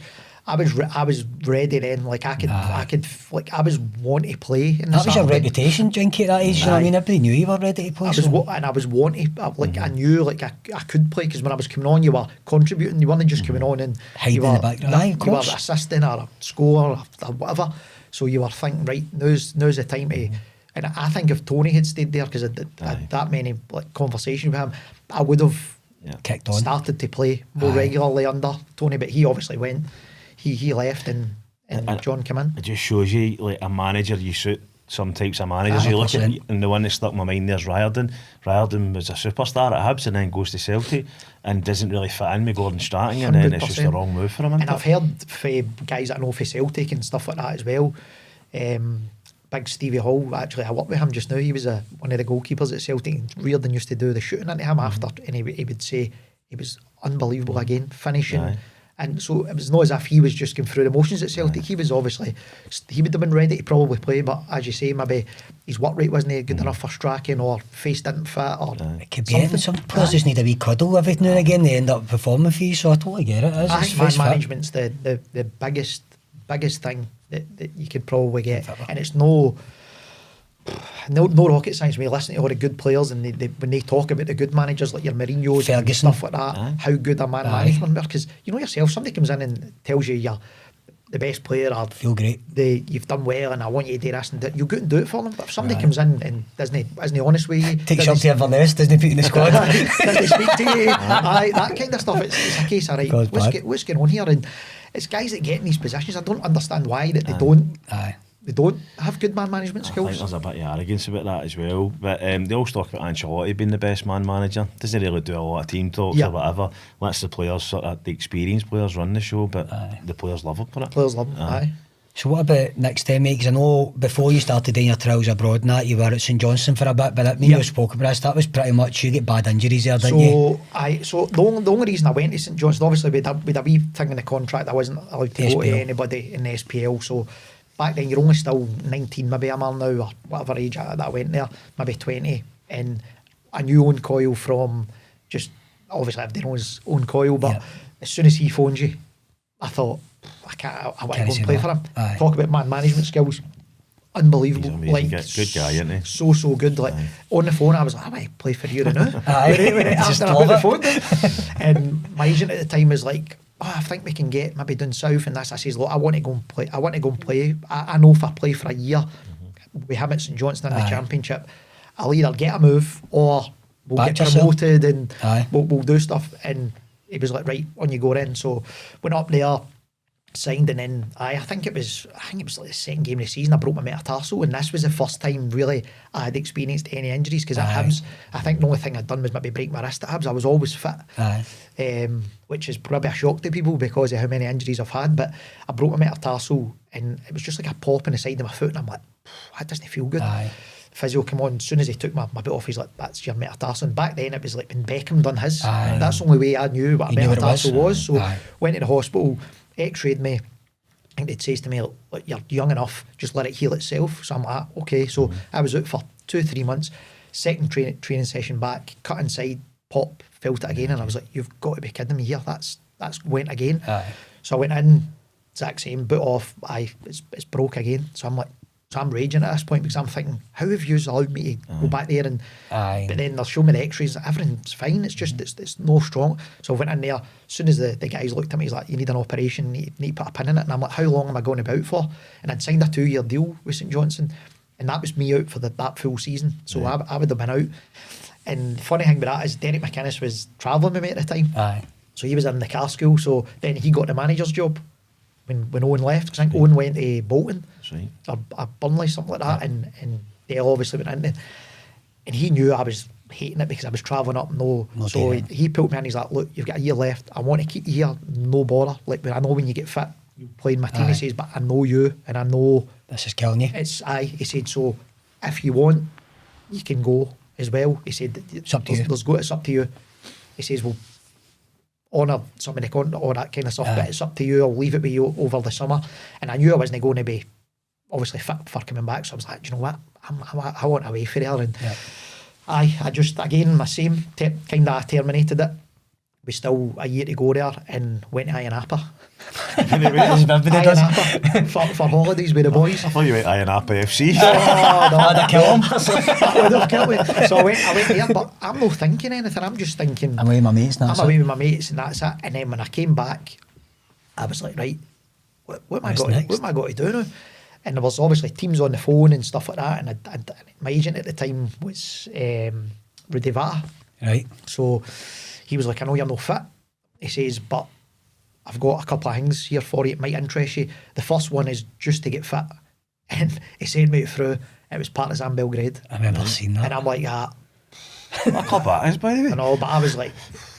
ready then. Like I was wanting to play. That was your reputation, Jinky, at that age. You know what I mean? Everybody knew you were ready to play. I was wanting. I knew like I could play, because when I was coming on, you were contributing. You weren't just coming on and hiding in the background. You were assisting or a score or whatever. So you were thinking, right, now's the time to. And I think if Tony had stayed there, because I had that many conversations with him, I would have kicked on, started to play more regularly under Tony. But he obviously went. He left and John came in. It just shows you, like, a manager, you suit some types of managers. You look at, and the one that stuck in my mind there's Riordan. Riordan was a superstar at Hibs and then goes to Celtic and doesn't really fit in with Gordon starting, and then it's just the wrong move for him. And I've heard for guys that I know for Celtic and stuff like that as well. Big Stevie Hall, actually I work with him just now. He was one of the goalkeepers at Celtic, and Riordan used to do the shooting into him after, and he would say he was unbelievable again, finishing. And so it was not as if he was just going through the motions at Celtic. He was obviously, he would have been ready to probably play, but as you say, maybe his work rate wasn't good enough for striking, or face didn't fit, or it could be anything. Some players just need a wee cuddle every now and again. They end up performing for you, so I totally get it. I think man management's the biggest thing that you could probably get, and it's no rocket science when you listen to all the good players, and when they talk about the good managers like your Mourinho's and stuff like that, how good a man management, because you know yourself, somebody comes in and tells you you're the best player, or feel great, you've done well and I want you to do this and that, you'll go and do it for them. But if somebody comes in and isn't honest with you, takes you up to Inverness, doesn't put you in the squad, doesn't speak to you, that kind of stuff, it's a case of right, what's going on here? And it's guys that get in these positions, I don't understand why that they don't have good man management skills. I think there's a bit of arrogance about that as well. But they always talk about Ancelotti being the best man manager. Doesn't really do a lot of team talks or whatever. Lets the players, sort of the experienced players, run the show, but the players love him for it. Players love him, So what about next time, mate? Because I know before you started doing your trials abroad and that, you were at St Johnstone for a bit, but me and you spoke about this, that was pretty much, you get bad injuries there, didn't you? So the only reason I went to St Johnstone, obviously with a wee thing in the contract, I wasn't allowed to go to anybody in the SPL, so back then you're only still 19, maybe I'm now, or whatever age that I went there, maybe 20, and I knew Owen Coyle from just, obviously everybody knows Owen Coyle, but as soon as he phoned you, I thought, I want to go and play for him. Talk about man management skills, unbelievable. Like, good guy, isn't he? So good. Like on the phone, I was like, I want to play for you now. After I put the phone down. And my agent at the time was like, I think we can get maybe down south and this. I says, look, I want to go and play. I know if I play for a year, we have at St Johnstone in the Championship, I'll either get a move or we'll get promoted and we'll do stuff. And he was like, right, on you go in. So went up there, signed, and then I think it was like the second game of the season, I broke my metatarsal, and this was the first time really I had experienced any injuries, because at Hibs, I think the only thing I'd done was maybe break my wrist at Hibs. I was always fit, which is probably a shock to people because of how many injuries I've had, but I broke my metatarsal and it was just like a pop in the side of my foot, and I'm like, that doesn't feel good. Physio came on, as soon as he took my bit off, he's like, that's your metatarsal. And back then it was like when Beckham done his, that's the only way I knew what a metatarsal was. So went to the hospital, x-rayed me. I think they'd say to me, look, you're young enough, just let it heal itself. So I'm like, okay. So I was out for 2-3 months. Second training session back, cut inside, pop, felt it again, and I was like, you've got to be kidding me here. That's went again. So I went in, exact same, boot off, it's broke again. So I'm raging at this point, because I'm thinking, how have you allowed me to go back there? And but then they'll show me the x-rays, everything's fine, it's just it's no strong. So I went in there, as soon as the guys looked at me, he's like, you need an operation, you need to put a pin in it. And I'm like, how long am I going about for? And I'd signed a 2-year deal with St Johnstone, and that was me out for that full season. So I would have been out. And the funny thing about that is Derek McInnes was travelling with me at the time. So he was in the car school, so then he got the manager's job when Owen left, because I think Owen went to Bolton or Burnley, something like that, and Dale obviously went in, and he knew I was hating it because I was travelling up so he pulled me in, he's like, look, you've got a year left, I want to keep you here, no bother, like, I know when you get fit you playing my team. He says, but I know you, and I know this is killing you. He said, so if you want, you can go as well. He said, it's up to you. It's up to you. He says, we'll honour some of the content, all that kind of stuff, but it's up to you. I'll leave it with you over the summer. And I knew I wasn't going to be obviously fit for coming back, so I was like, do you know what, I want away for her. And I just, again, my same kind of terminated it. We still a year to go there, and went to Iron-Appa. for holidays with the boys. I thought you went Iron-Appa FC. No, I'd kill him. That would have killed me. So I went there, but I'm not thinking anything. I'm just thinking, I'm away with my mates now. I'm away with my mates, and that's it. And then when I came back, I was like, right, what am I got to do now? And there was obviously teams on the phone and stuff like that. And my agent at the time was Rudy Vata. Right. So he was like, I know you're not fit. He says, but I've got a couple of things here for you. It might interest you. The first one is just to get fit. And he sent me through. It was Partizan Belgrade. I remember seeing that. And I'm like, What club that is, by the way? I know, but I was like,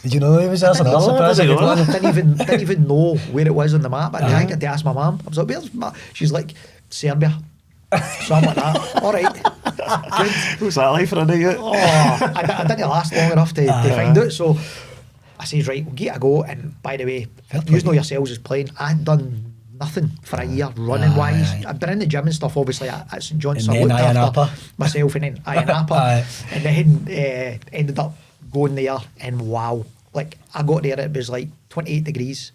did you know he was there? didn't even know where it was on the map. I had to ask my mum. I was like, where's my... She's like, Serbia. So I'm like that. All right. Good. What's that like for a night? I didn't last long enough to find out. So I says, right, we'll get a go. And by the way, you know yourselves as playing, I had done nothing for a year running wise. I'd been in the gym and stuff, obviously at St John's. And I then looked after myself, and then Iron-Appa. And then ended up going there, and wow, like I got there, it was like 28 degrees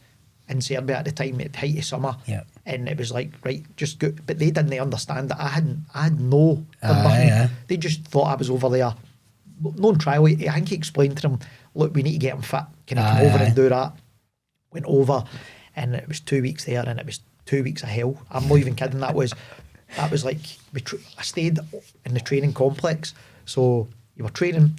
in Serbia at the time, at the height of summer. And it was like, right, just go. But they didn't understand that I had no They just thought I was over there. No trial. I think he explained to them, look, we need to get him fit. Can he come over and do that? Went over, and it was 2 weeks there, and it was 2 weeks of hell. I'm not even kidding. That was like, I stayed in the training complex. So you were training,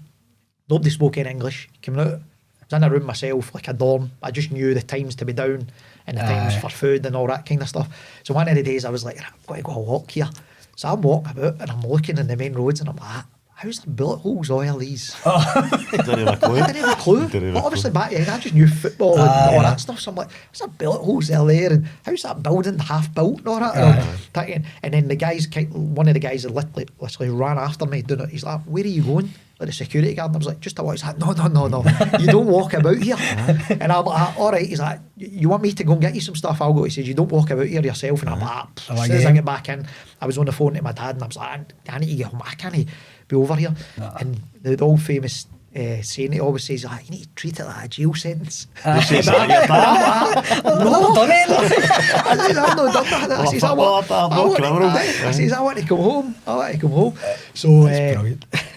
nobody spoke any English. Coming out, I was in a room myself, like a dorm. I just knew the times to be down and the times for food and all that kind of stuff. So one of the days I was like, I've got to go a walk here. So I'm walking about and I'm looking in the main roads, and I'm like, how's the bullet holes all these? Didn't have a clue. I didn't have a clue. But obviously back then I just knew football and all that stuff. So I'm like, there's that bullet holes there, and how's that building half built and all that? And then the guys, one of the guys that literally ran after me doing it. He's like, where are you going? Like the security guard. And I was like, just to watch that. No. You don't walk about here. And I'm like, all right. He's like, you want me to go and get you some stuff? I'll go. He says, you don't walk about here yourself. And I'm like, as soon as I get back in, I was on the phone to my dad, and I was like, I need to get home. I can't be over here. And the old famous saying, he always says, you need to treat it like a jail sentence. You say that to your dad? No, done it. I says, I've not done that. I says, I want to come home. So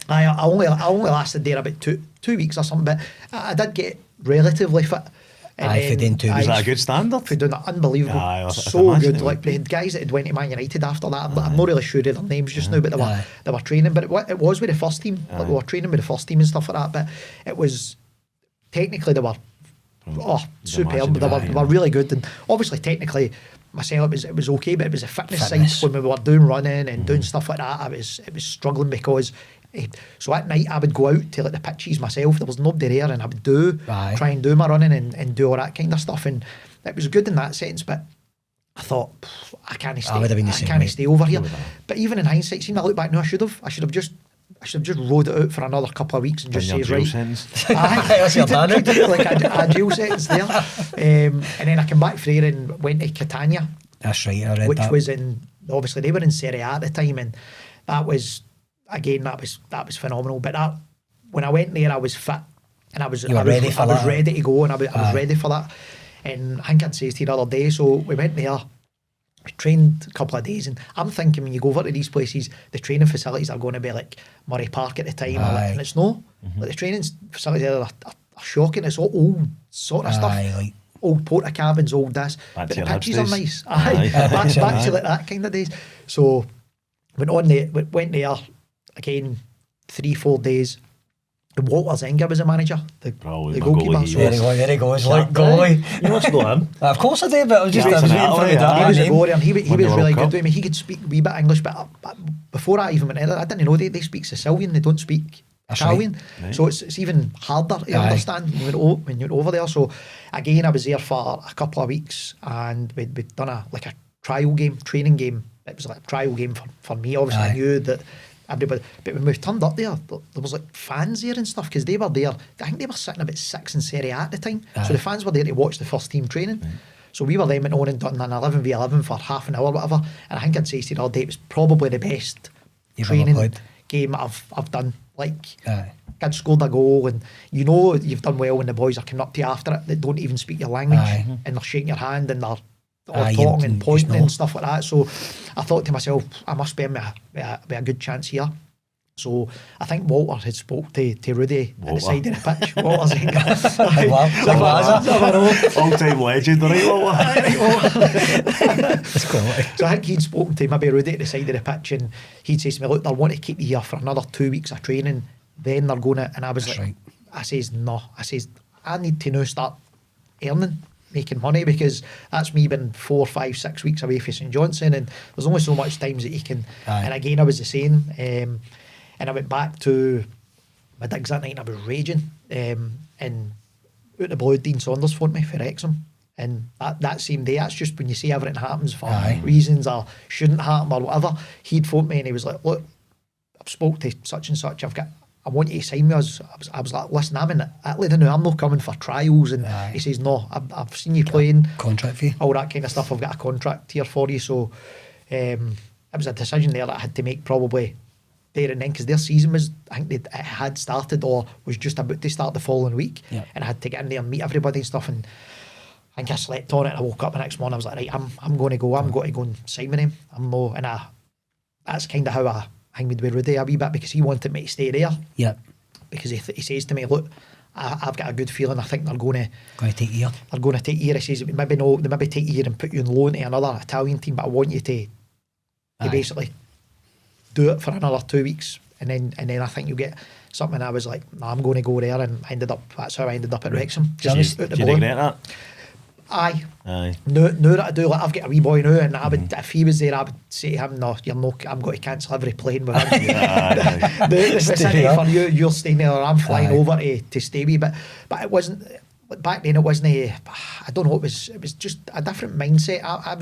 I only lasted there about two weeks or something, but I did get relatively fit. For doing 2 weeks. Was that a good standard? For doing that, unbelievable. So good. Like the guys that had went to Man United after that, I'm not really sure of their names just now, but they were training. But it was with the first team. Like we were training with the first team and stuff like that. But it was technically they were superb. They were really good, and obviously technically myself it was okay, but it was a fitness side when we were doing running and doing stuff like that. It was struggling because. So at night I would go out to like the pitches myself. There was nobody there, and I would try and do my running and do all that kind of stuff, and it was good in that sense. But I thought I can't stay over here. But even in hindsight, seeing I look back now, I should have just rode it out for another couple of weeks and just say right. Like a jail sentence there. And then I came back from there and went to Catania. That's right, I read which that. was obviously they were in Serie A at the time, and that was phenomenal. But when I went there, I was fit, and I was ready to go, and I was ready for that. And I think I'd say to you the other day, so we went there, we trained a couple of days, and I'm thinking when you go over to these places, the training facilities are going to be like Murray Park at the time, and it's no. Like the training facilities there are shocking. It's all old sort of stuff. Like old porta cabins, old this. But the pitches are nice. Back to like that kind of days. So went there again 3-4 days. And Walter Zenga was the manager, the goalkeeper. There he goes, like goalie. You must know him. Of course I did, but I was just waiting for he was a goalie, and he was really good. I mean, he could speak a wee bit English, but before I even went in there, I didn't know they speak Sicilian. They don't speak Italian. Right. So it's even harder to understand when you're over there. So again, I was there for a couple of weeks, and we'd done a trial game, training game. It was like a trial game for me. Obviously, I knew that everybody, but when we turned up there was like fans there and stuff, because they were there. I think they were sitting about 6 in Serie A at the time. So the fans were there to watch the first team training. So we were then went on and done an 11v11 for half an hour or whatever. And I think I'd say to you all day, it was probably the best training game I've done. Like, I'd scored a goal, and you know you've done well when the boys are coming up to you after it. They don't even speak your language, and they're shaking your hand, and they're talking and pointing and stuff like that. So I thought to myself, I must be in with a good chance here. So I think Walter had spoke to Rudy at the side of the pitch. Walter's all-time legend, right, Walter? So I think he'd spoken to maybe Rudy at the side of the pitch, and he'd say to me, look, they'll want to keep you here for another 2 weeks of training, then they're going to, and I was I says, no. I says, I need to now start earning, making money, because that's me been 4, 5, 6 weeks away from St Johnstone, and there's only so much times that you can. And again, I was the same. And I went back to my digs that night, and I was raging. And out of the blue, Dean Saunders phoned me for Wrexham. And that same day, that's just when you see everything happens for reasons or shouldn't happen or whatever. He'd phoned me and he was like, look, I've spoke to such and such. I want you to sign me. I was like, listen, I'm in Italy now. I'm not coming for trials. And he says, no, I've seen you playing. Contract fee. All that kind of stuff. I've got a contract here for you. So it was a decision there that I had to make probably there and then, because their season was, I think it had started or was just about to start the following week, and I had to get in there and meet everybody and stuff, and I think I slept on it, and I woke up the next morning, I was like, right, I'm going to go, I'm going to go and sign with him. That's kind of how I hanged with Rudy a wee bit, because he wanted me to stay there, because he says to me, look, I've got a good feeling, I think they're going to take you here. They're going to take you here. He says, they maybe take you here and put you on loan to another Italian team, but I want you to basically do it for another 2 weeks, and then I think you'll get something. And I was like, no, I'm going to go there, and that's how I ended up at Wrexham. Just out the you regret that? Aye. Now that I do, like, I've got a wee boy now, and I would, if he was there, I would say to him, no, you're no, I'm going to cancel every plane with him. The facility for you're staying there, or I'm flying over to stay with. But it wasn't, back then it wasn't I don't know, it was just a different mindset. I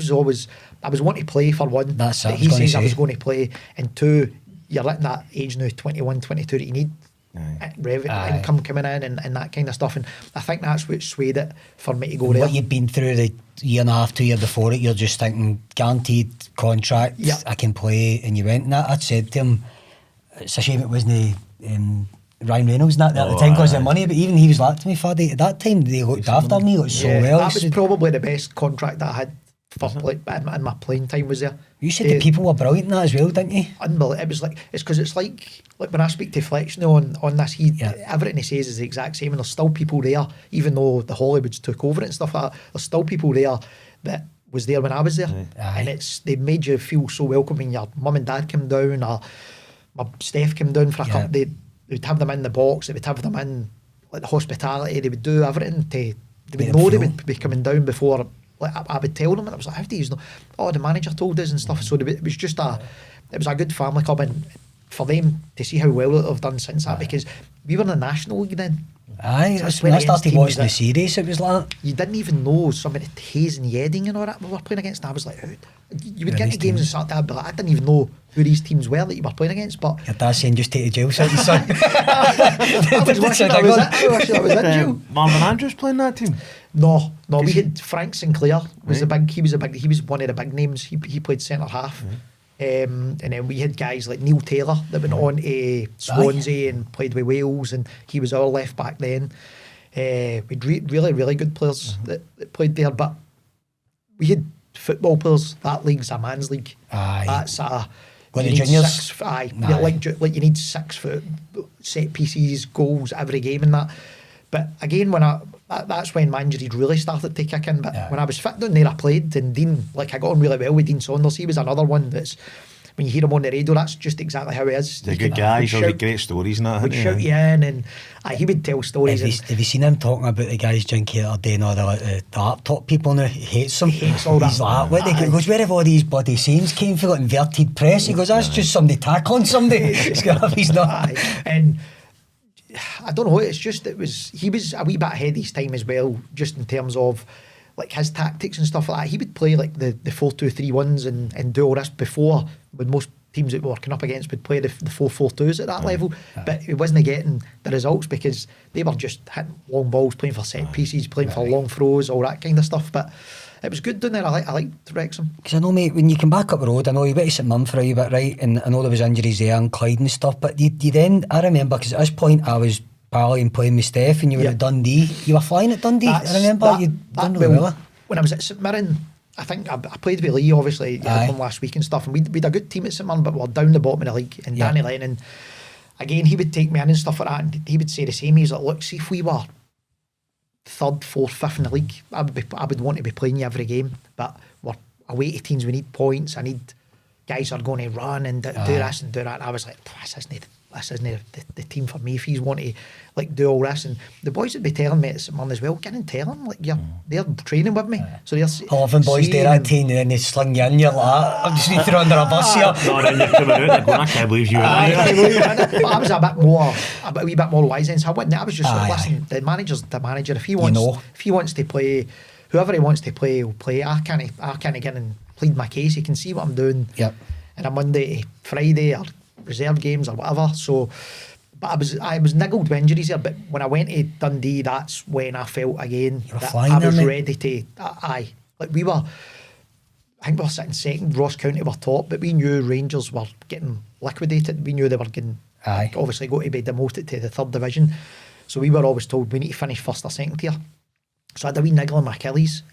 was wanting to play, for one, that he says I was going to play, and two, you're at that age now, 21, 22, that you need income coming in and that kind of stuff, and I think that's what swayed it for me to go there. What you'd been through the year and a half, 2 years before it, you're just thinking guaranteed contract, I can play, and you went, and I'd said to him, it's a shame it wasn't Ryan Reynolds at the time because of the money, but even he was like to me, Faddy, at that time they looked after me so well. That was probably the best contract that I had for in my playing time was there. You said the people were brilliant in that as well, didn't you? Unbelievable. It was like, it's because it's like when I speak to Fletcher now on this, everything he says is the exact same, and there's still people there, even though the Hollywoods took over it and stuff like that, there's still people there that was there when I was there, and they made you feel so welcome when your mum and dad came down, or my Steph came down for a couple. They would have them in the box, they would have them in like the hospitality, they would do everything they would know they would be coming down before. Like I would tell them, and I was like, how do you know? Oh, the manager told us and stuff. So it was just it was a good family club, and for them to see how well they've done since that, because we were in the National League then. When I started watching the series, it was like you didn't even know some of the Tays and Yedding and all that we were playing against, and I was like, you would get to games and start that, but I didn't even know who these teams were that you were playing against. But your dad's saying just take the jail son. I was wishing I was in jail. Marvin Andrews playing that team? No, we had Frank Sinclair was he was one of the big names. He played centre half. And then we had guys like Neil Taylor that went on to Swansea and played with Wales, and he was our left back then. We had really, really good players that played there, but we had football players. That league's a man's league. That's a the juniors. Like you need 6 foot set pieces, goals every game and that. But again, that's when my injuries really started to kick in. But when I was fit down there, I played, and Dean, I got on really well with Dean Saunders. He was another one that's, when you hear him on the radio, that's just exactly how he is. He's a good guy, he's got great stories and that. Would shout you in, and he would tell stories. Have you seen him talking about the guys drinking the other day, and all the laptop people now? He hates them. He hates all that. He's like, he goes, where have all these bloody sayings came from, like inverted press? He goes, that's just somebody tackling somebody. He's not. And I don't know, it's just he was a wee bit ahead of his time as well, just in terms of like his tactics and stuff like that. He would play like the 4-2-3-1s and do all this before, when most teams that we were working up against would play the 4-4-2s at that level, but he wasn't getting the results because they were just hitting long balls, playing for set pieces, playing for long throws, all that kind of stuff. But it was good down there. I liked Wrexham. Because I know, mate, when you come back up the road, I know you went to St Mum for a wee bit, right? And I know there was injuries there and Clyde and stuff, but you then, I remember, because at this point I was parlaying playing with Steph and you were at Dundee. You were flying at Dundee, I remember. You done really well. When I was at St Mirren, I think I played with Lee, obviously, from last week and stuff, and we'd a good team at St Mirren, but we were down the bottom of the league. And Danny Lennon, again, he would take me in and stuff like that, and he would say the same. He's like, look, see if we were 3rd, 4th, 5th in the league, I would want to be playing you every game, but we're away to teams, we need points, I need guys who are going to run and do this and do that. And I was like, this isn't the team for me if he's want to like do all this. And the boys would be telling me at St Mirren as well, get and tell them, like, they're training with me. So they're often boys do that to you and then they sling you in, you're like, I'm just need to throw under a bus here. No, then you're coming out, they're going, I can't believe you were there. But I was a wee bit more wise then, so I was just like, listen, the manager's the manager. If he wants to play, whoever he wants to play will play. I can't get in and plead my case. He can see what I'm doing. Yep. And a Monday to Friday or reserve games or whatever. So, but I was niggled with injuries here. But when I went to Dundee, that's when I felt again that I was ready to. Like we were. I think we were sitting second. Ross County were top, but we knew Rangers were getting liquidated. We knew they were getting obviously going to be demoted to the 3rd division. So we were always told we need to finish 1st or 2nd tier. So I had a wee niggle on my Achilles,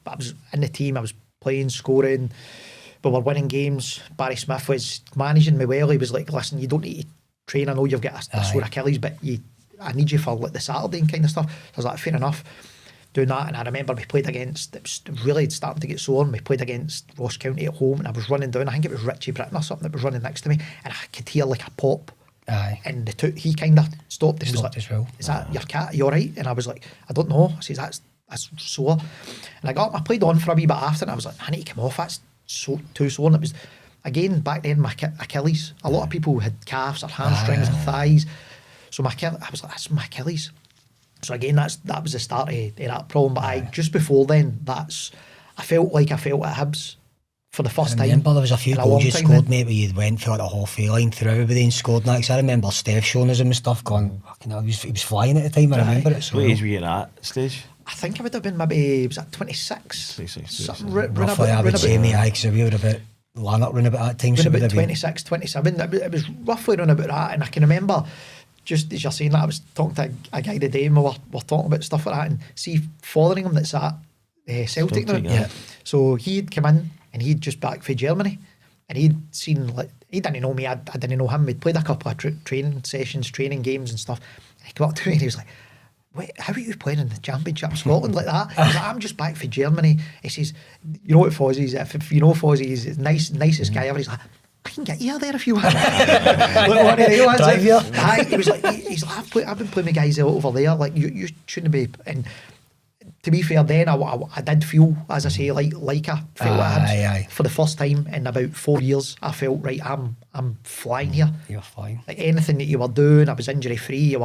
but I was in the team. I was playing, scoring. But we're winning games. Barry Smith was managing me well. He was like, listen, you don't need to train. I know you've got a sore Achilles, but I need you for like the Saturday and kind of stuff. So I was like, fair enough. Doing that, and I remember we played against, it was really starting to get sore, and we played against Ross County at home, and I was running down, I think it was Richie Britton or something that was running next to me, and I could hear like a pop. And he kind of stopped and he was like, as well. Is that your cat? Are you alright? And I was like, I don't know. I says, that's sore. And I played on for a wee bit after, and I was like, I need to come off, that's too sore. And it was, again, back then, my Achilles. A lot of people had calves or hamstrings or thighs. So I was like, that's my Achilles. So again, that was the start of that problem. But just before then, I felt at Hibs for the first time. I remember there was a few goals you scored, mate, where you went for like the halfway line through everybody and scored next. I remember Steph showing us and stuff going, he was flying at the time, I remember it. So what age were you at that stage? I think I would have been maybe, was that 26? 26. Something roughly, I would say, mate, because we were a bit Lanark round about that time. So about 26, 27. It was roughly around about that. And I can remember, just as you're saying that, I was talking to a guy today and we were talking about stuff like that, and see Fotheringham that's at Celtic now. Yeah. So he'd come in and he'd just back for Germany, and he'd seen, like, he didn't know me, I didn't know him. We'd played a couple of training sessions, training games and stuff, and he came up to me and he was like, wait, how are you playing in the Championship of Scotland like that? I was like, I'm just back for Germany. He says, you know what Fozzie is? If you know Fozzie, he's the nicest guy ever. He's like, I can get you there if you want. Drive you. He was like, he's like, I've been playing with guys over there. Like, you shouldn't be. And to be fair, then I did feel, as I say, like I felt at Hibs for the first time in about 4 years. I felt, right, I'm flying here. You're flying. Like anything that you were doing, I was injury free.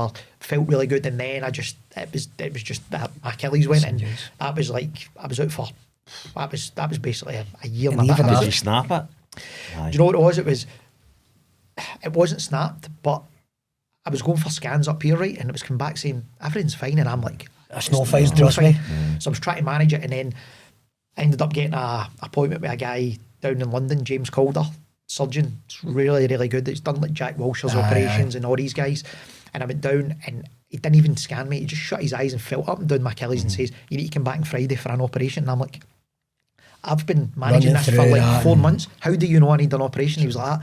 Felt really good, and then it was just that my Achilles went, and that was like I was out for. That was basically a year and a bit. Did you snap it? Do you know what it was? It wasn't snapped, but I was going for scans up here, right, and it was coming back saying everything's fine, and I'm like, it's no fine, trust me. So I was trying to manage it, and then I ended up getting a appointment with a guy down in London, James Calder, surgeon. It's really, really good. He's done like Jack Wilshere's operations and all these guys. And I went down, and he didn't even scan me. He just shut his eyes and felt up and down my Achilles and says, you need to come back on Friday for an operation. And I'm like, I've been managing this for like 4 months. How do you know I need an operation? He was like,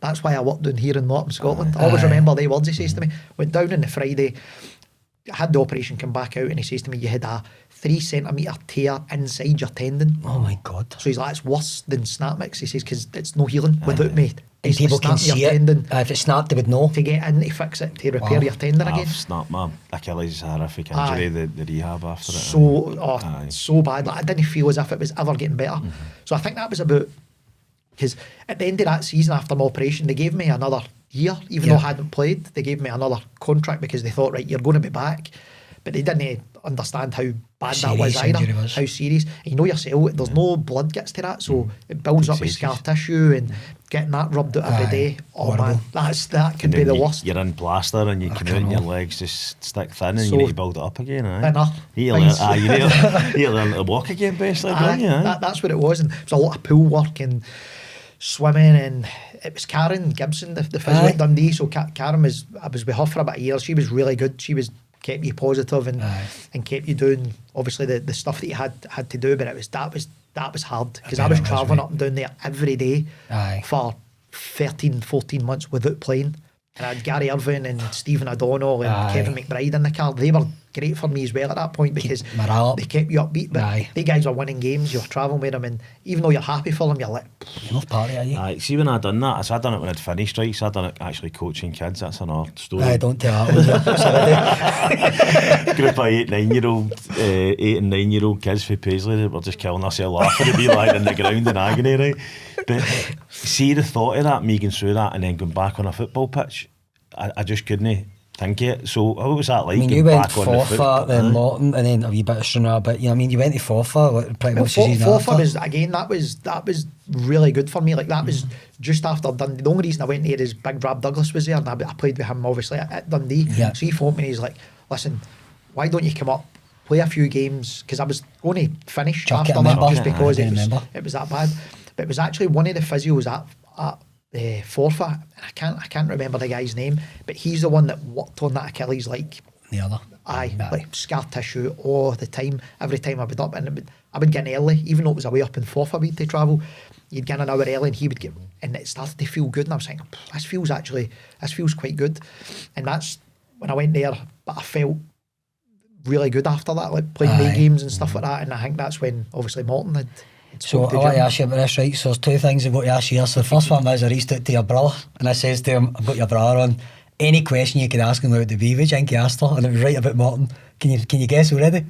that's why I work down here in Northern Scotland. I always remember the words he says to me. Went down on the Friday, had the operation, come back out, and he says to me, you had a 3 centimetre tear inside your tendon. Oh my God. So he's like, it's worse than snap mix. He says, because it's no healing without me. And people can see it. If it's snapped, they would know. To get in to fix it, to repair your tendon again. I've snapped my Achilles, horrific injury, the rehab after it. So bad. Like, I didn't feel as if it was ever getting better. So I think that was about, because at the end of that season after my operation, they gave me another year, even though I hadn't played. They gave me another contract because they thought, right, you're going to be back. But they didn't understand how bad that was either, how serious. And you know yourself, there's no blood gets to that, so it builds up with scar tissue and getting that rubbed out every day. Oh man, that can be the worst. You're in plaster and you come out and your legs just stick thin and you need to build it up again. Thinner. You need to learn to walk again, basically, don't you? That's what it was. And it was a lot of pool work and swimming, and it was Karen Gibson, the physio at Dundee. So Karen I was with her for about a year. She was really good. She kept you positive and kept you doing obviously the stuff that you had to do, but that was hard because I was travelling up and down there every day for 13-14 months without playing. And I had Gary Irvine and Stephen O'Donnell and Kevin McBride in the car. They were great for me as well at that point because they kept you upbeat. But they guys were winning games, you were travelling with them, and even though you're happy for them, you're like, you're not part of it, are you? See, when I done that, I done it when I'd finished, right? So I done it actually coaching kids. That's another story. Don't tell that. Group of 8 and 9-year-old kids from Paisley that were just killing themselves laughing to be lying in the ground in agony, right? But see the thought of that, me going through that and then going back on a football pitch, I just couldn't think it. So what was that like? I mean, you went Forfar, then Morton, and then a wee bit of Stranraer, but you know, I mean, you went to Forfar pretty much the season after. Forfar was, again, that was really good for me. Like that was just after Dundee. The only reason I went there is Big Brab Douglas was there, and I played with him obviously at Dundee. So he phoned me and he's like, listen, why don't you come up, play a few games? Because I was going to finish after that just because it was that bad. But it was actually one of the physios at Forfar, and I can't remember the guy's name, but he's the one that worked on that Achilles like the other. Like scar tissue all the time. Every time I would up, and I would get in early, even though it was away up in Forfar we'd to travel. You'd get an hour early, and he would get, and it started to feel good. And I was thinking, this feels quite good. And that's when I went there. But I felt really good after that, like playing league games and stuff like that. And I think that's when obviously Morton had. So I want to ask you about this, right? So there's two things I've got to ask you here. So the first one is I reached out to your brother and I says to him, I've got your brother on. Any question you could ask him about the be, which I think you asked her, and it was right about Morton. Can you guess already?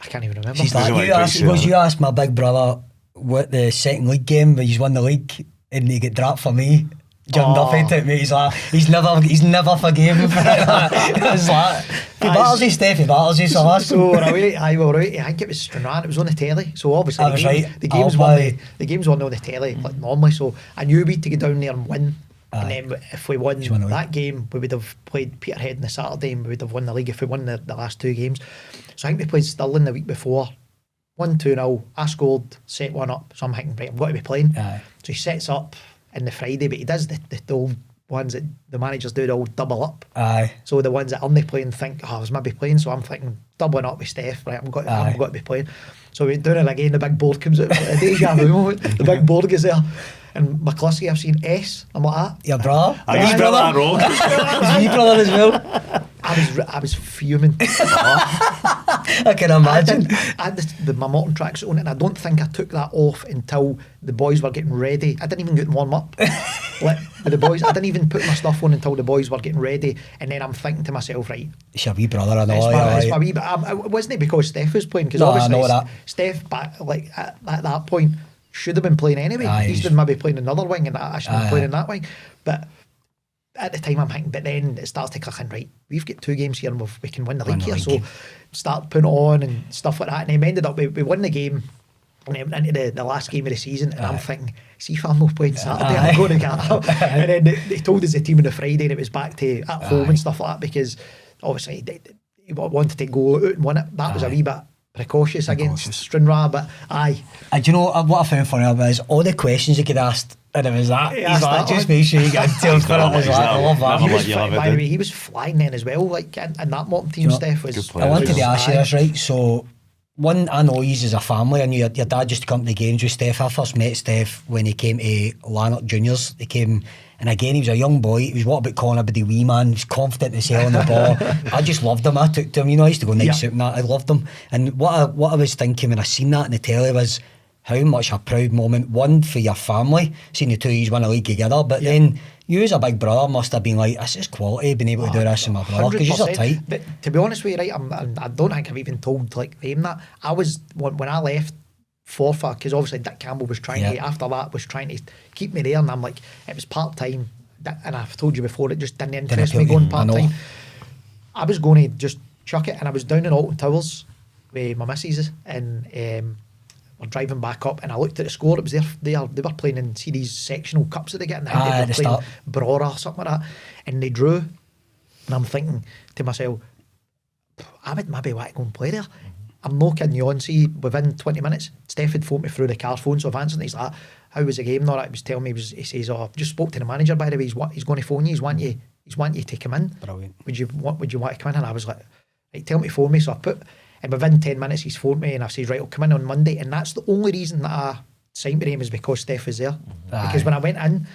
I can't even remember. She's like, you asked my big brother what the second league game where he's won the league and he get dropped for me. John Duffy took me. He's like, he's never forgave me for that. It was like, he battles you, Steph, he battles you. So we're away. I think it was Stranraer. It was on the telly. So obviously the games weren't on the telly like normally. So I knew we'd to go down there and win. And then if we won that game, we would have played Peterhead on the Saturday and we would have won the league if we won the last two games. So I think we played Stirling the week before. 1-2-0. I scored, set one up. So I'm thinking, right, I'm going to be playing. So he sets up in the Friday, but he does the old ones that the managers do, the old double up. So the ones that aren't playing think, I was maybe playing, so I'm thinking doubling up with Steph, right, I'm going to be playing. So we're doing it again, the big board comes out, a deja vu moment, the big board gets there, and McCluskey, I've seen S, I'm like, your brother? His brother wrong. His wee brother as well. I was fuming. I can imagine. I had my Morton tracksuit on, and I don't think I took that off until the boys were getting ready. I didn't even get warm up. Like, with the boys, I didn't even put my stuff on until the boys were getting ready, and then I'm thinking to myself, right, it's your wee brother, I know. It's my wee, but it wasn't because Steph was playing, because obviously Steph, back like at that point, should have been playing anyway. He's been maybe playing another wing, and I should have been playing in that wing, but at the time I'm thinking, but then it starts to click in, right, we've got 2 games here and we can win the league here, so start putting it on and stuff like that. And then we ended up, we won the game and then into the last game of the season, and I'm thinking, see if I'm not playing Saturday, I'm going to get up. And then they told us the team on the Friday and it was back to at home and stuff like that, because obviously they wanted to go out and win it. That was a wee bit precautious against Stranraer, but do you know what I found funny about is all the questions you could ask, and it was that. He's like, just make sure you get until for it. I love that. By the way, he was flying then as well, like in that Morton team, Steph was. I wanted to ask you this, right? So, one, I know he's as a family. I knew your dad used to come to the games with Steph. I first met Steph when he came to Lanark Juniors. He came, and again, he was a young boy. He was what about calling everybody wee man. He was confident as hell on the ball. I just loved him. I took to him. You know, I used to go night suit and that. I loved him. And what I was thinking when I seen that in the telly was how much a proud moment, one, for your family, seeing the two of you win a league together, but then you as a big brother must have been like, this is quality, being able to do this with my brother, because you're tight. But to be honest with you, right, I don't think I've even told like them that. I was, when I left Forfar, because obviously Dick Campbell was trying to, after that, was trying to keep me there, and I'm like, it was part-time, and I've told you before, it just didn't interest me going part-time. I was going to just chuck it, and I was down in Alton Towers with my missus, and we're driving back up, and I looked at the score. It was they were playing in these sectional cups that they get, and they were playing Brora or something like that, and they drew, and I'm thinking to myself, I would maybe want to go and play there. I'm no kidding you on. See, within 20 minutes, Steph had phoned me through the car phone, so I've answered, and he's like, how was the game? No, he was telling me, he says, oh, I've just spoke to the manager, by the way, he's going to phone you, he's wanting you to come in. Brilliant. Would you want to come in? And I was like, right, tell me to phone me. So and within 10 minutes he's phoned me, and I said, right, I'll come in on Monday. And that's the only reason that I signed with him, is because Steph was there. Because when I went in,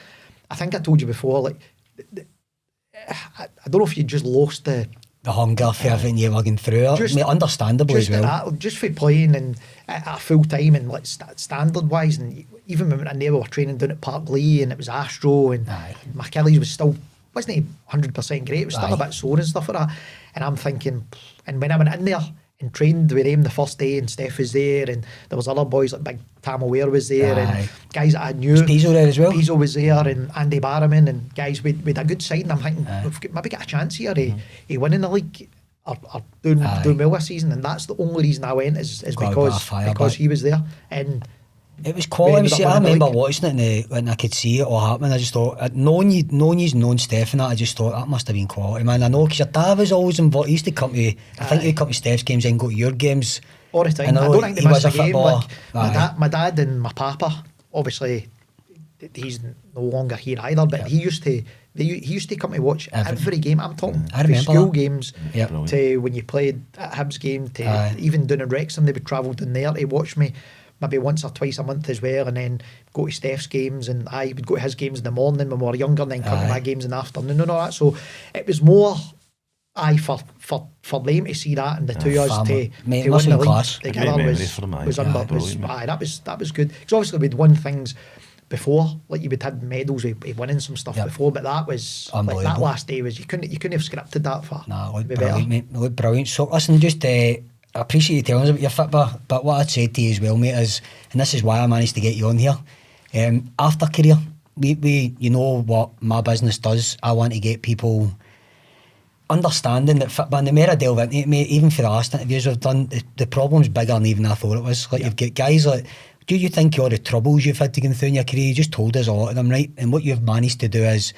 I think I told you before, like, I don't know if you just lost the hunger for everything you were going through it. Understandably as well. Just for playing and at full time, and like standard wise, and even when we were in there, we were training down at Park Lee, and it was Astro, and my Achilles was still, wasn't 100% great, it was still a bit sore and stuff like that. And I'm thinking, and when I went in there and trained with him the first day, and Steph was there, and there was other boys like Big Tam Aware was there, and guys that I knew. Was Pizzo there as well? Pizzo was there, and Andy Barrowman, and guys with a good side, and I'm thinking, we've maybe got a chance here of winning the league, or doing well this season. And that's the only reason I went, is because he was there. And it was quality. See, I remember watching it when I could see it all happening. I just thought, knowing Steph and that, I just thought that must have been quality, man. I know, because your dad was always involved. He used to come to, I think he'd come to Steph's games and go to your games all the time. I don't think they missed a game. Like, my dad and my papa, obviously he's no longer here either, but he used to come to watch every game. I'm talking from school games to when you played at Hibs game, to even down in Wrexham, they would travel down there to watch me maybe once or twice a month as well, and then go to Steph's games, and I would go to his games in the morning when we were younger, and then come to my games in the afternoon and all that. So it was more for them to see that, and the two of us to win the league together that was good. Because obviously we'd won things before, like you would had medals with winning some stuff before, but that was like, that last day was, you couldn't have scripted that for. Nah, it looked brilliant, mate. It looked brilliant. So listen, just I appreciate you telling us about your Fitba, but what I'd say to you as well, mate, is, and this is why I managed to get you on here, after career, we you know what my business does. I want to get people understanding that Fitba, and the more I delve into it, mate, even for the last interviews we've done, the problem's bigger than even I thought it was. Like, you've got guys like, do you think all the troubles you've had to go through in your career, you just told us a lot of them, right? And what you've managed to do is,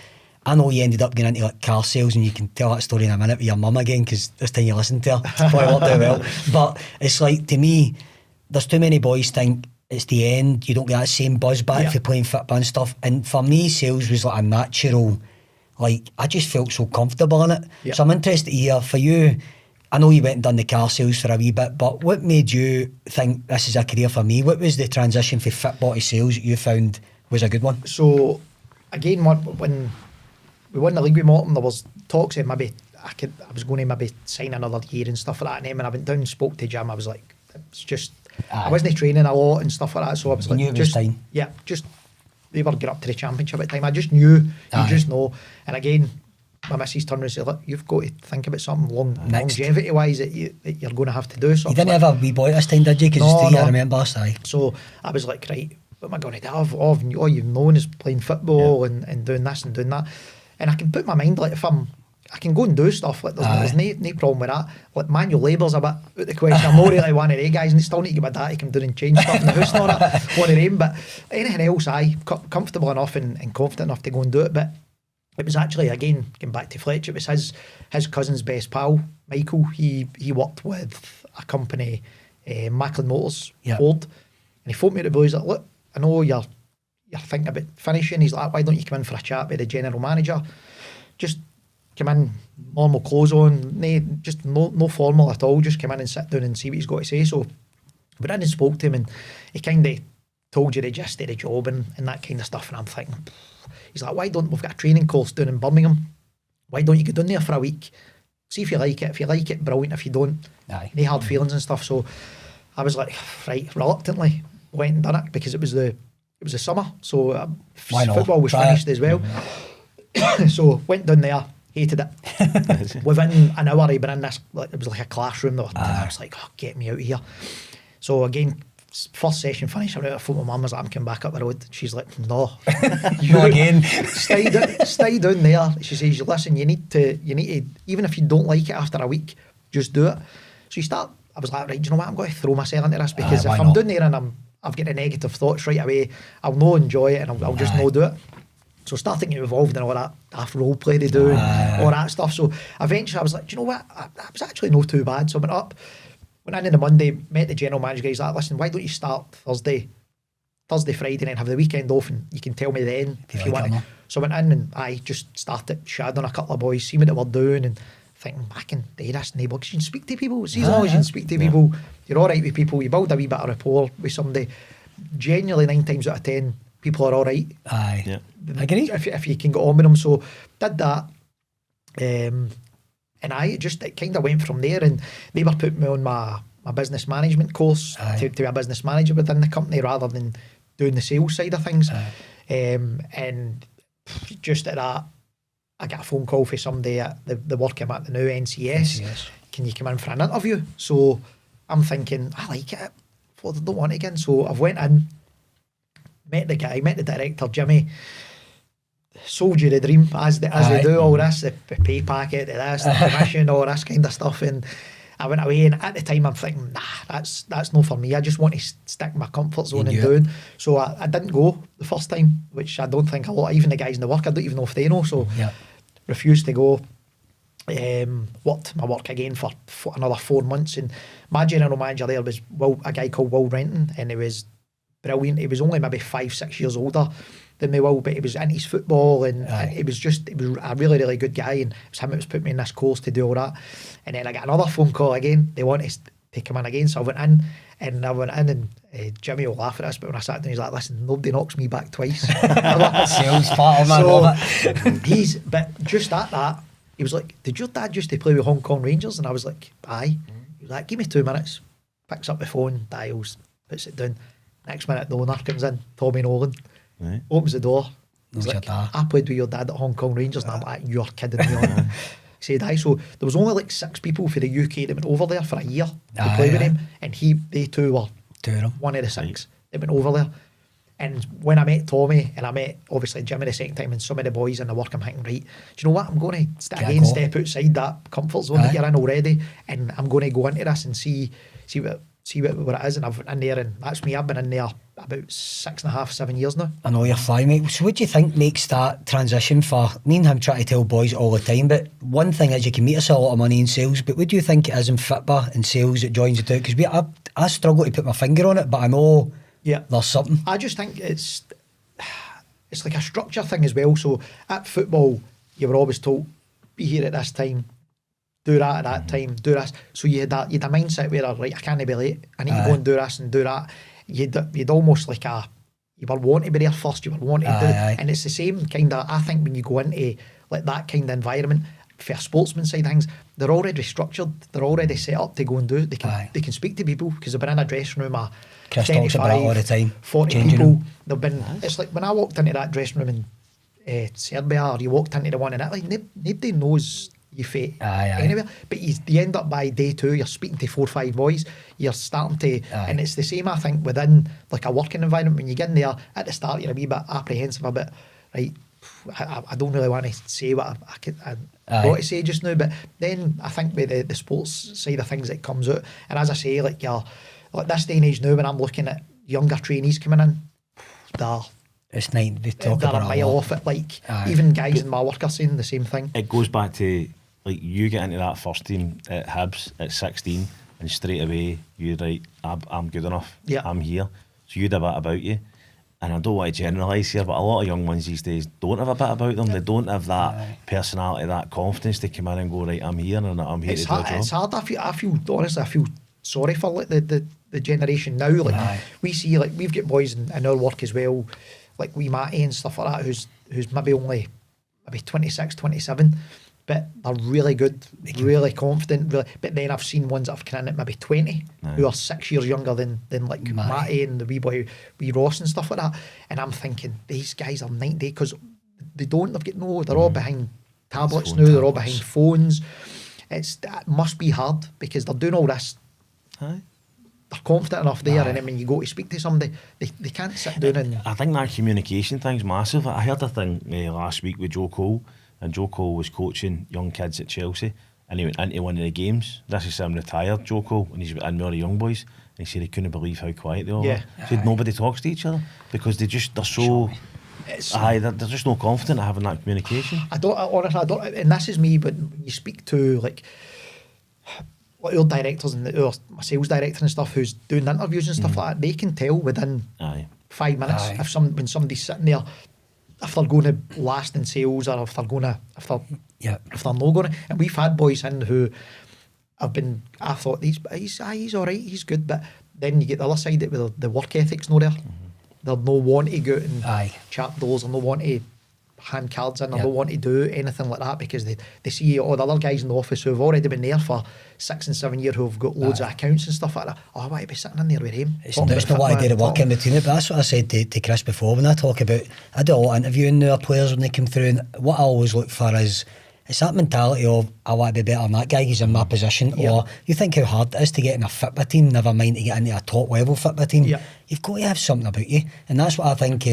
I know you ended up getting into like car sales, and you can tell that story in a minute with your mum again, because this time you listen to her, it's probably worked out well. But it's like, to me, there's too many boys think it's the end, you don't get that same buzz back for playing Fitba and stuff. And for me, sales was like a natural, like, I just felt so comfortable in it. So I'm interested to hear, for you, I know you went and done the car sales for a wee bit, but what made you think this is a career for me? What was the transition from Fitba to sales that you found was a good one? So again, when we won the league with Morton, there was talks that maybe I was going to maybe sign another year and stuff like that. And then when I went down and spoke to Jim, I was like, it's just, I wasn't training a lot and stuff like that. So I was like, just they were getting up to the championship at the time. I just knew, you just know. And again, my missus turned and said, look, you've got to think about something longevity wise that you're going to have to do. So you didn't have a wee boy this time, did you? Because I remember. So I was like, right, what am I going to do? All you've known is playing football and doing this and doing that. And I can put my mind, like, I can go and do stuff, like, there's no problem with that. Like, manual labour's a bit out of the question. I'm not really one of them guys, and still need to get my dad to come down and change stuff in the house and all that. One of them, but anything else, comfortable enough and confident enough to go and do it. But it was actually, again, getting back to Fletcher, it was his cousin's best pal, Michael. He worked with a company, Macklin Motors, Ford, and he phoned me at the boys, like, look, I know you're thinking about finishing. He's like, why don't you come in for a chat with the general manager? Just come in, normal clothes on, no formal at all, just come in and sit down and see what he's got to say. So we then spoke to him, and he kind of told you the gist of the job and that kind of stuff. And I'm thinking, he's like, we've got a training course down in Birmingham, why don't you go down there for a week, see if you like it. If you like it, brilliant. If you don't, no hard feelings and stuff. So I was like, right, reluctantly went and done it, because it was the summer, so football was finished as well. So went down there, hated it. Within an hour, he'd been in this, like, it was like a classroom. I was like, oh, get me out of here. So again, first session finished, I went out, I phoned my mum, was like, I'm coming back up the road. She's like, no. Not again. Stay down there. She says, listen, you need to, even if you don't like it after a week, just do it. So I was like, right, do you know what, I'm going to throw myself into this, because if I'm down there and I've got the negative thoughts right away, I'll no enjoy it, and I'll just no do it. So starting to get involved in all that daft role play they do and all that stuff. So eventually I was like, do you know what, that was actually not too bad. So I went up, went in on the Monday, met the general manager. He's like, listen, why don't you start Thursday, Friday, and then have the weekend off, and you can tell me then if you want to. So I went in and I just started shadowing a couple of boys, seeing what they were doing, and thinking, I can do this, neighbour, because you can speak to people. See, as long as you can speak to people, you're all right with people, you build a wee bit of rapport with somebody. Genuinely, 9 times out of 10, people are all right. Aye. Yeah. I agree. If you can get on with them. So, did that. And it kind of went from there, and they were putting me on my business management course to be a business manager within the company, rather than doing the sales side of things. And just at that, I got a phone call from somebody at the work I'm at the now, NCS. Can you come in for an interview? So I'm thinking, I like it, but I don't want it again. So I've went in, met the guy, met the director, Jimmy, sold you the dream, as they do, all this, the pay packet, this, the commission, all this kind of stuff. And I went away, and at the time I'm thinking, nah, that's not for me. I just want to stick in my comfort zone and doing. So I didn't go the first time, which I don't think a lot, even the guys in the work, I don't even know if they know. So refused to go. Worked my work again for another 4 months, and my general manager there was a guy called Will Renton, and he was brilliant. He was only maybe 5-6 years older than me, Will, but he was into his football, and it was a really, really good guy, and it was him that was putting me in this course to do all that. And then I got another phone call again. They wanted to come in again, so I went in, and Jimmy will laugh at this, but when I sat down, he's like, listen, nobody knocks me back twice. Sales part of my love it. But just at that, he was like, did your dad used to play with Hong Kong Rangers? And I was like, aye. He was like, give me 2 minutes. Picks up the phone, dials, puts it down. Next minute, the owner comes in, Tommy Nolan, opens the door. He's like, I played with your dad at Hong Kong Rangers. And I'm like, you're kidding me. He said, aye. So there was only like 6 people for the UK that went over there for a year to play with him. And they two were one of the 6 that went over there. And when I met Tommy, and I met obviously Jimmy the second time, and some of the boys in the work, I'm thinking, right, do you know what? I'm going to step outside that comfort zone that you're in already, and I'm going to go into this and see what it is. And I've been in there, and that's me. I've been in there about 6.5, 7 years now. I know you're fine, mate. So what do you think makes that transition for me and him? Try to tell boys all the time, but one thing is you can make us a lot of money in sales, but what do you think it is in football and sales that joins you to it? Because I struggle to put my finger on it, but I know there's something. I just think it's like a structure thing as well. So at football, you were always told, be here at this time, do that at that time, do this. So you had a mindset where, right, I can't be late, I need to go and do this and do that. You'd almost like you were wanting to be there first, you were wanting to do it. And it's the same kind of, I think, when you go into like that kind of environment, for a sportsman side of things, they're already structured, they're already set up to go and do it. They can speak to people, because they've been in a dressing room of Chris talks about it all the time. 40 people. They've been. It's like when I walked into that dressing room in Serbia, or you walked into the one in Italy, nobody knows you fit anywhere. But you end up by day 2, you're speaking to 4 or 5 boys, you're starting to, and it's the same, I think, within like a working environment. When you get in there, at the start, you're a wee bit apprehensive, a bit, right, I don't really want to say what I got to say just now, but then I think with the sports side of things, it comes out. And as I say, like this day and age now, when I'm looking at younger trainees coming in, it's nice to talk they're about a mile off it. Like even guys in my work are saying the same thing. It goes back to like you get into that first team at Hibs at 16, and straight away you're right, I'm good enough. I'm here. So you'd have a bit about you. And I don't want to generalise here, but a lot of young ones these days don't have a bit about them. They don't have that personality, that confidence to come in and go, right, I'm here and I'm here to do a job. It's hard. I feel sorry for like the generation now. Like we see, like we've got boys in our work as well, like wee Matty and stuff like that, who's maybe 26, 27. But they're really good, really confident. Really, but then I've seen ones that have come in at maybe 20, who are 6 years younger than like Matty and the wee boy, wee Ross and stuff like that. And I'm thinking, these guys are 90, because they've got they're all behind tablets now, they're all behind phones. It must be hard, because they're doing all this they're confident enough there, and then when you go to speak to somebody, they can't sit down and... I think that communication thing's massive. I heard a thing last week with Joe Cole, and Joe Cole was coaching young kids at Chelsea, and he went into one of the games. This is him retired, Joe Cole, and he's in with all the young boys, and he said he couldn't believe how quiet they all were. He said nobody talks to each other because they're so... they're just not confident at having that communication. Honestly, I don't, and this is me, but when you speak to like our directors and my sales director and stuff who's doing the interviews and stuff like that, they can tell within 5 minutes when somebody's sitting there, if they're going to last in sales or if they're not going to. And we've had boys in who have been, I thought he's all right, he's good, but then you get the other side of it with the work ethic's not there. They'll no want to go out and chap doors, or no want to hand cards in, or no want to do anything like that because they see all the other guys in the office who have already been there for 6 and 7 years, who have got loads of accounts and stuff like that. I want to be sitting in there with him. It's not what I do the work in between it, but that's what I said to Chris before when I talk about, I do a lot of interviewing newer players when they come through, and what I always look for is it's that mentality of I want to be better than that guy who's in my position, or you think how hard it is to get in a fitba team, never mind to get into a top level fitba team. You've got to have something about you, and that's what I think.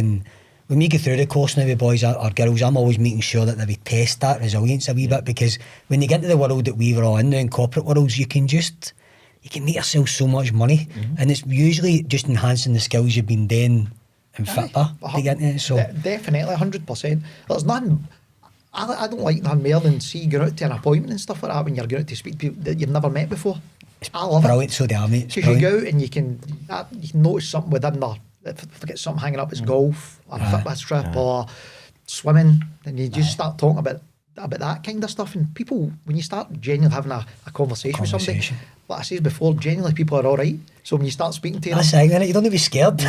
When we go through the course now with boys or girls, I'm always making sure that we test that resilience a wee bit, because when you get into the world that we were all in now, in corporate worlds, you can make yourself so much money, and it's usually just enhancing the skills you've been doing in fitba to get into it. So definitely 100%. There's nothing. I don't like nothing more than going out to an appointment and stuff like that when you're going out to speak to people that you've never met before. I love brilliant, it. so damn it. Because you go out and you can notice something within there. If I get something hanging up, it's golf or a fitba strip or swimming, and you just start talking about that kind of stuff. And people, when you start genuinely having a conversation with somebody, like I said before, genuinely people are all right. So when you start speaking to them, that's it, you don't need to be scared.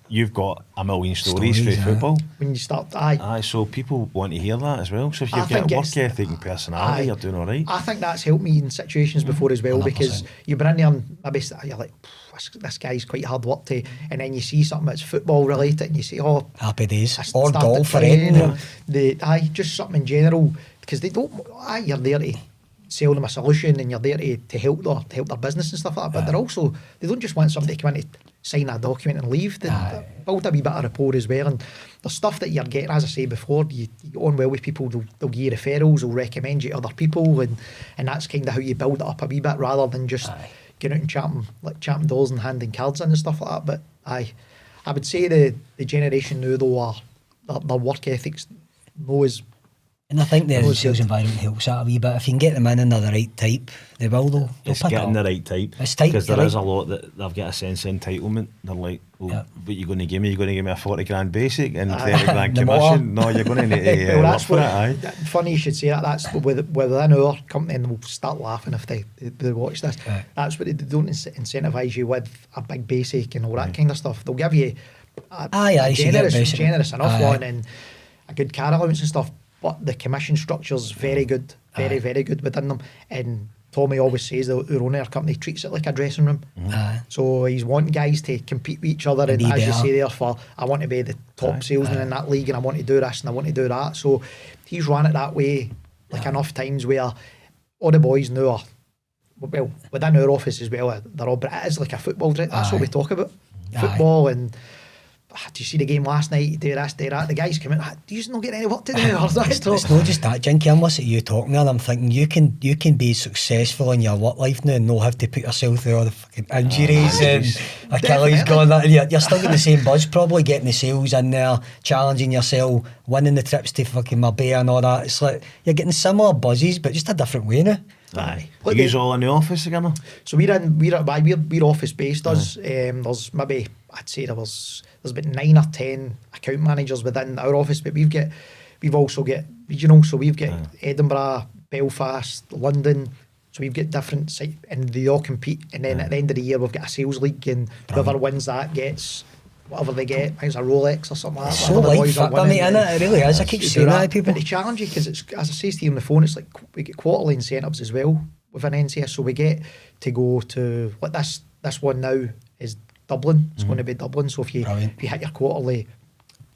You've got a million stories for football. When you start, so people want to hear that as well. So if you've got a work ethic and personality, you're doing all right. I think that's helped me in situations before as well, 100%. Because you've been in there and maybe you're like, this guy's quite hard work to, and then you see something that's football related and you say, oh, happy days, or golf or anything. Just something in general, because they don't. You're there to sell them a solution, and you're there to help their business and stuff like that. But they don't just want somebody to come in to sign a document and leave. They build a wee bit of rapport as well. And the stuff that you're getting, as I say before, you get on well with people. They'll give you referrals, they'll recommend you to other people, and that's kind of how you build it up a wee bit, rather than just getting out and champing doors and handing cards in and stuff like that. But I would say the generation now, though, their work ethics knows. And I think the sales environment helps that a wee bit. If you can get them in the right type, they will though. It's getting the right type. It's tight, because there is a lot that they've got a sense of entitlement. They're like, what you going to give me? You're going to give me a 40 grand basic and 30 grand commission? No, you're going to need to work for it. Funny you should say that. That's within our company, and we'll start laughing if they watch this. That's what they don't incentivise you with a big basic and all that kind of stuff. They'll give you a generous enough one and a good car allowance and stuff. But the commission structure's very good, very good within them. And Tommy always says that our owner company treats it like a dressing room. So he's wanting guys to compete with each other, and as you say there, I want to be the top salesman in that league, and I want to do this and I want to do that. So he's run it that way enough times where all the boys now are, well, within our office as well, they're all, but it is like a football dress. That's what we talk about. Football and do you see the game last night? Do this, do that. The guys come in. Do you not get any work to do? It's not just that, Jinky. I'm listening to you talking, and I'm thinking you can be successful in your work life now and not have to put yourself through all the fucking injuries and Achilles going that. You're still getting the same buzz, probably getting the sales in there, challenging yourself, winning the trips to fucking Mowbray and all that. It's like you're getting similar buzzes, but just a different way now. Are you all in the office again? So we're office based. There's maybe, I'd say there's about 9 or 10 account managers within our office, but we've also got regional. So we've got Edinburgh, Belfast, London. So we've got different sites, and they all compete. And then at the end of the year, we've got a sales league, and whoever wins that gets whatever they get. I think it's a Rolex or something like that. It's so light football, mate, innit? It really is. I keep saying that to people. But they challenge you because it's, as I say to you on the phone, it's like we get quarterly incentives as well within NCS. So we get to go to, like this one now is Dublin. It's going to be Dublin. So if you hit your quarterly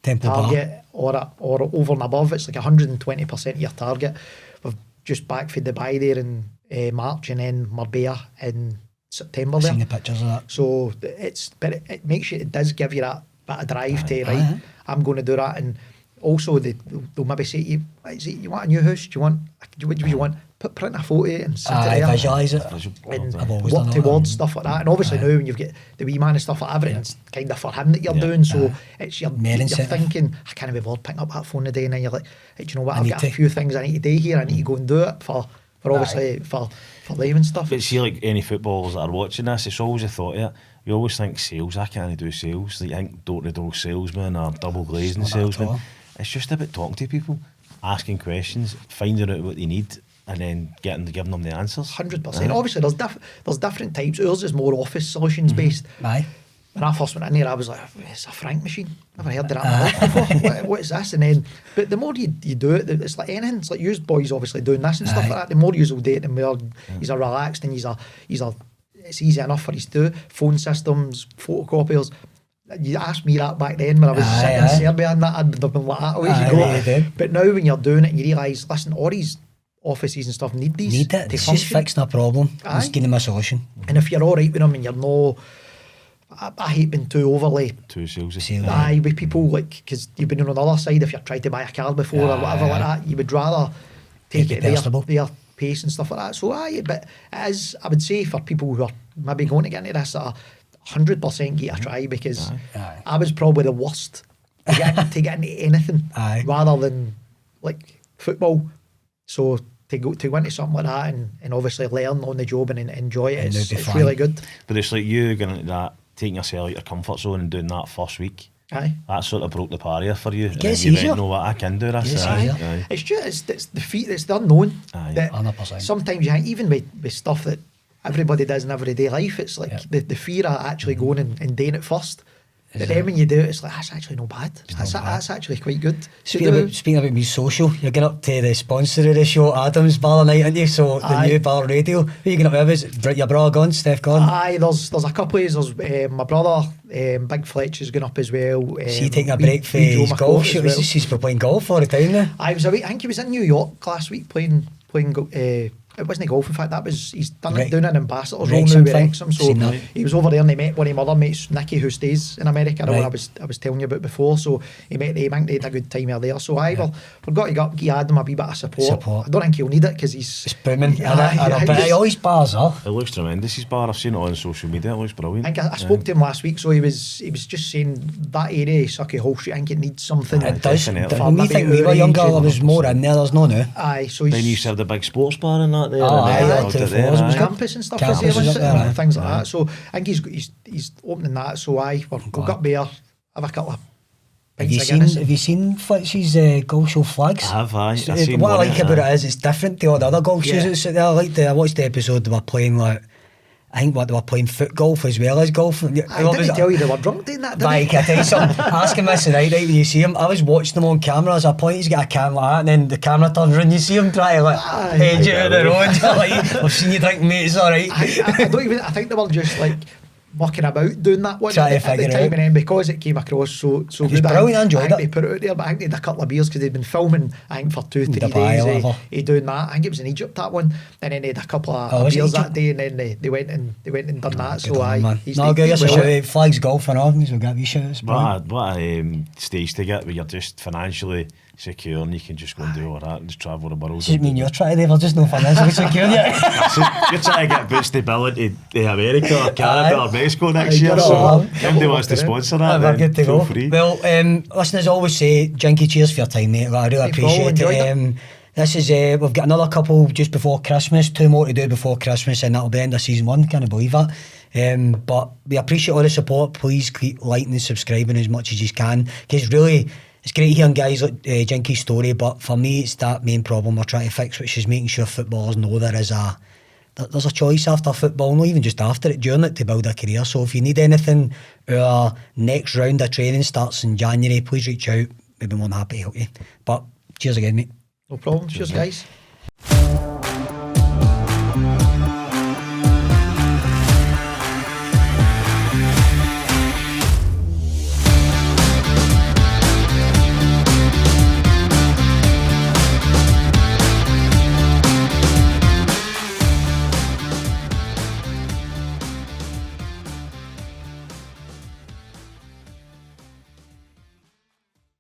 target or over and above, it's like 120% of your target. We've just back for Dubai there in March, and then Marbella in September there. Seen the pictures of that. So it makes you, it does give you that bit of drive to, right, I'm going to do that. And also they'll maybe say to you, is it, you want a new house? What do you want? Print a photo and sit it there. Visualise it. And work towards stuff like that. And obviously now when you've got the wee man and stuff like that, everything's kind of for him that you're doing. So it's you're thinking, I can't be bothered picking up that phone today. And then you're like, hey, do you know what? I've got a few things I need to do here. I need to go and do it for obviously for them and stuff. But see, like any footballers that are watching this, it's always a thought of it. You always think sales, I can't do sales. Like, you think door-to-door salesman or double glazing salesman. It's just about talking to people, asking questions, finding out what they need, and then giving them the answers. 100%. Obviously, there's different types. Ours is more office solutions based. Aye. When I first went in here, I was like, it's a frank machine. Never heard of that in my life before. What is this? And then, but the more you do it, it's like anything. It's like you boys obviously doing this and stuff like that. The more you will do it, the more he's relaxed and it's easy enough for us to do. Phone systems, photocopiers. You asked me that back then when I was sitting in Serbia and that, I'd have been like that, away you go. But now when you're doing it and you realise, listen, all these offices and stuff need these. Need it. It's just fixing a problem. It's giving them a solution. And if you're alright with them and you're no, I hate being too overly too salesy. Aye, with people, like, because you've been on the other side. If you've tried to buy a car before or whatever like that, you would rather take it their pace and stuff like that. So but it is, I would say, for people who are maybe going to get into this, 100% give it a try, because I was probably the worst to get into anything rather than like football. So to go into something like that and obviously learn on the job and enjoy it, it's really good. But it's like you going into that, taking yourself out your comfort zone and doing that first week. That sort of broke the barrier for you. It gets easier. You know what, I can do this. It's just it's the feet, it's the unknown. 100%. Sometimes you think, even with stuff that everybody does in everyday life, it's like the fear of actually going and doing it first. But then when you do it, it's like, that's actually not bad. That's actually quite good. Speaking about me social, you're getting up to the sponsor of the show, Adam's Bar Night, aren't you? So the new bar radio. Who are you getting up with? Is your brother gone? Steph gone? Aye, there's a couple of, there's my brother, Big Fletcher's going up as well. Is he taking a break for his golf? He's been playing golf all the time now. I think he was in New York last week playing it wasn't golf, in fact, he's done doing an ambassador's role now with Wrexham. So he was over there and he met one of my other mates, Nicky, who stays in America, the one I was telling you about before. So he met them, I think they had a good time out there. So we've got to give Adam a wee bit of support. I don't think he'll need it because he's booming. But all his bars are. It looks tremendous, his bar. I've seen it on social media, it looks brilliant. I spoke to him last week, so he was just saying that area, Sucky Hall Street, I think it needs something. It does. When we think we were younger, there was more in there, there's no now. Aye, so then you used to have the big sports bar and that there. Campus and stuff was there and things like that. So I think he's opening that. So we've got beer, have a couple of Have you seen Fletcher's golf show flags? I have, aye. What I like about it is it's different to all the other golf shows. I watched the episode they were playing I think they were playing foot golf as well as golf. I didn't tell you they were drunk doing that, did I? Can I tell you something? Ask him this tonight, right, when you see him. I was watching them on camera. There's a point he's got a camera like that, and then the camera turns around, you see him try to head you out the road. I've seen you drink, mate, it's alright. I think they were just like mucking about doing that one at the time, and then because it came across so good, brilliant. I enjoyed it. They put it out there, but I think they had a couple of beers because they'd been filming, I think, for 2-3 days he doing that. I think it was in Egypt, that one, and then they had a couple of beers that day, and then they went and done that. So I'll give us a shout. Flags golf and all, so give you shouts. What a stage to get where you're just financially secure and you can just go and do all that and just travel the world. Does it mean you're trying to, we're just not financially secure yet? You're trying to get boots to bill into America or Canada or Mexico next year, so if anybody wants to sponsor that, we're good to go. Free. Well, listeners always say, Jinky, cheers for your time, mate. I really appreciate it. This is, we've got another couple just before Christmas, 2 more to do before Christmas, and that'll be the end of season 1, can't believe that. But we appreciate all the support. Please keep liking and subscribing as much as you can, because really, it's great hearing guys like Jinky's story, but for me it's that main problem we're trying to fix, which is making sure footballers know there's a choice after football, not even just after it, during it, to build a career. So if you need anything, our next round of training starts in January, please reach out. We'd be more than happy to help you. But cheers again, mate. No problem. Cheers, guys.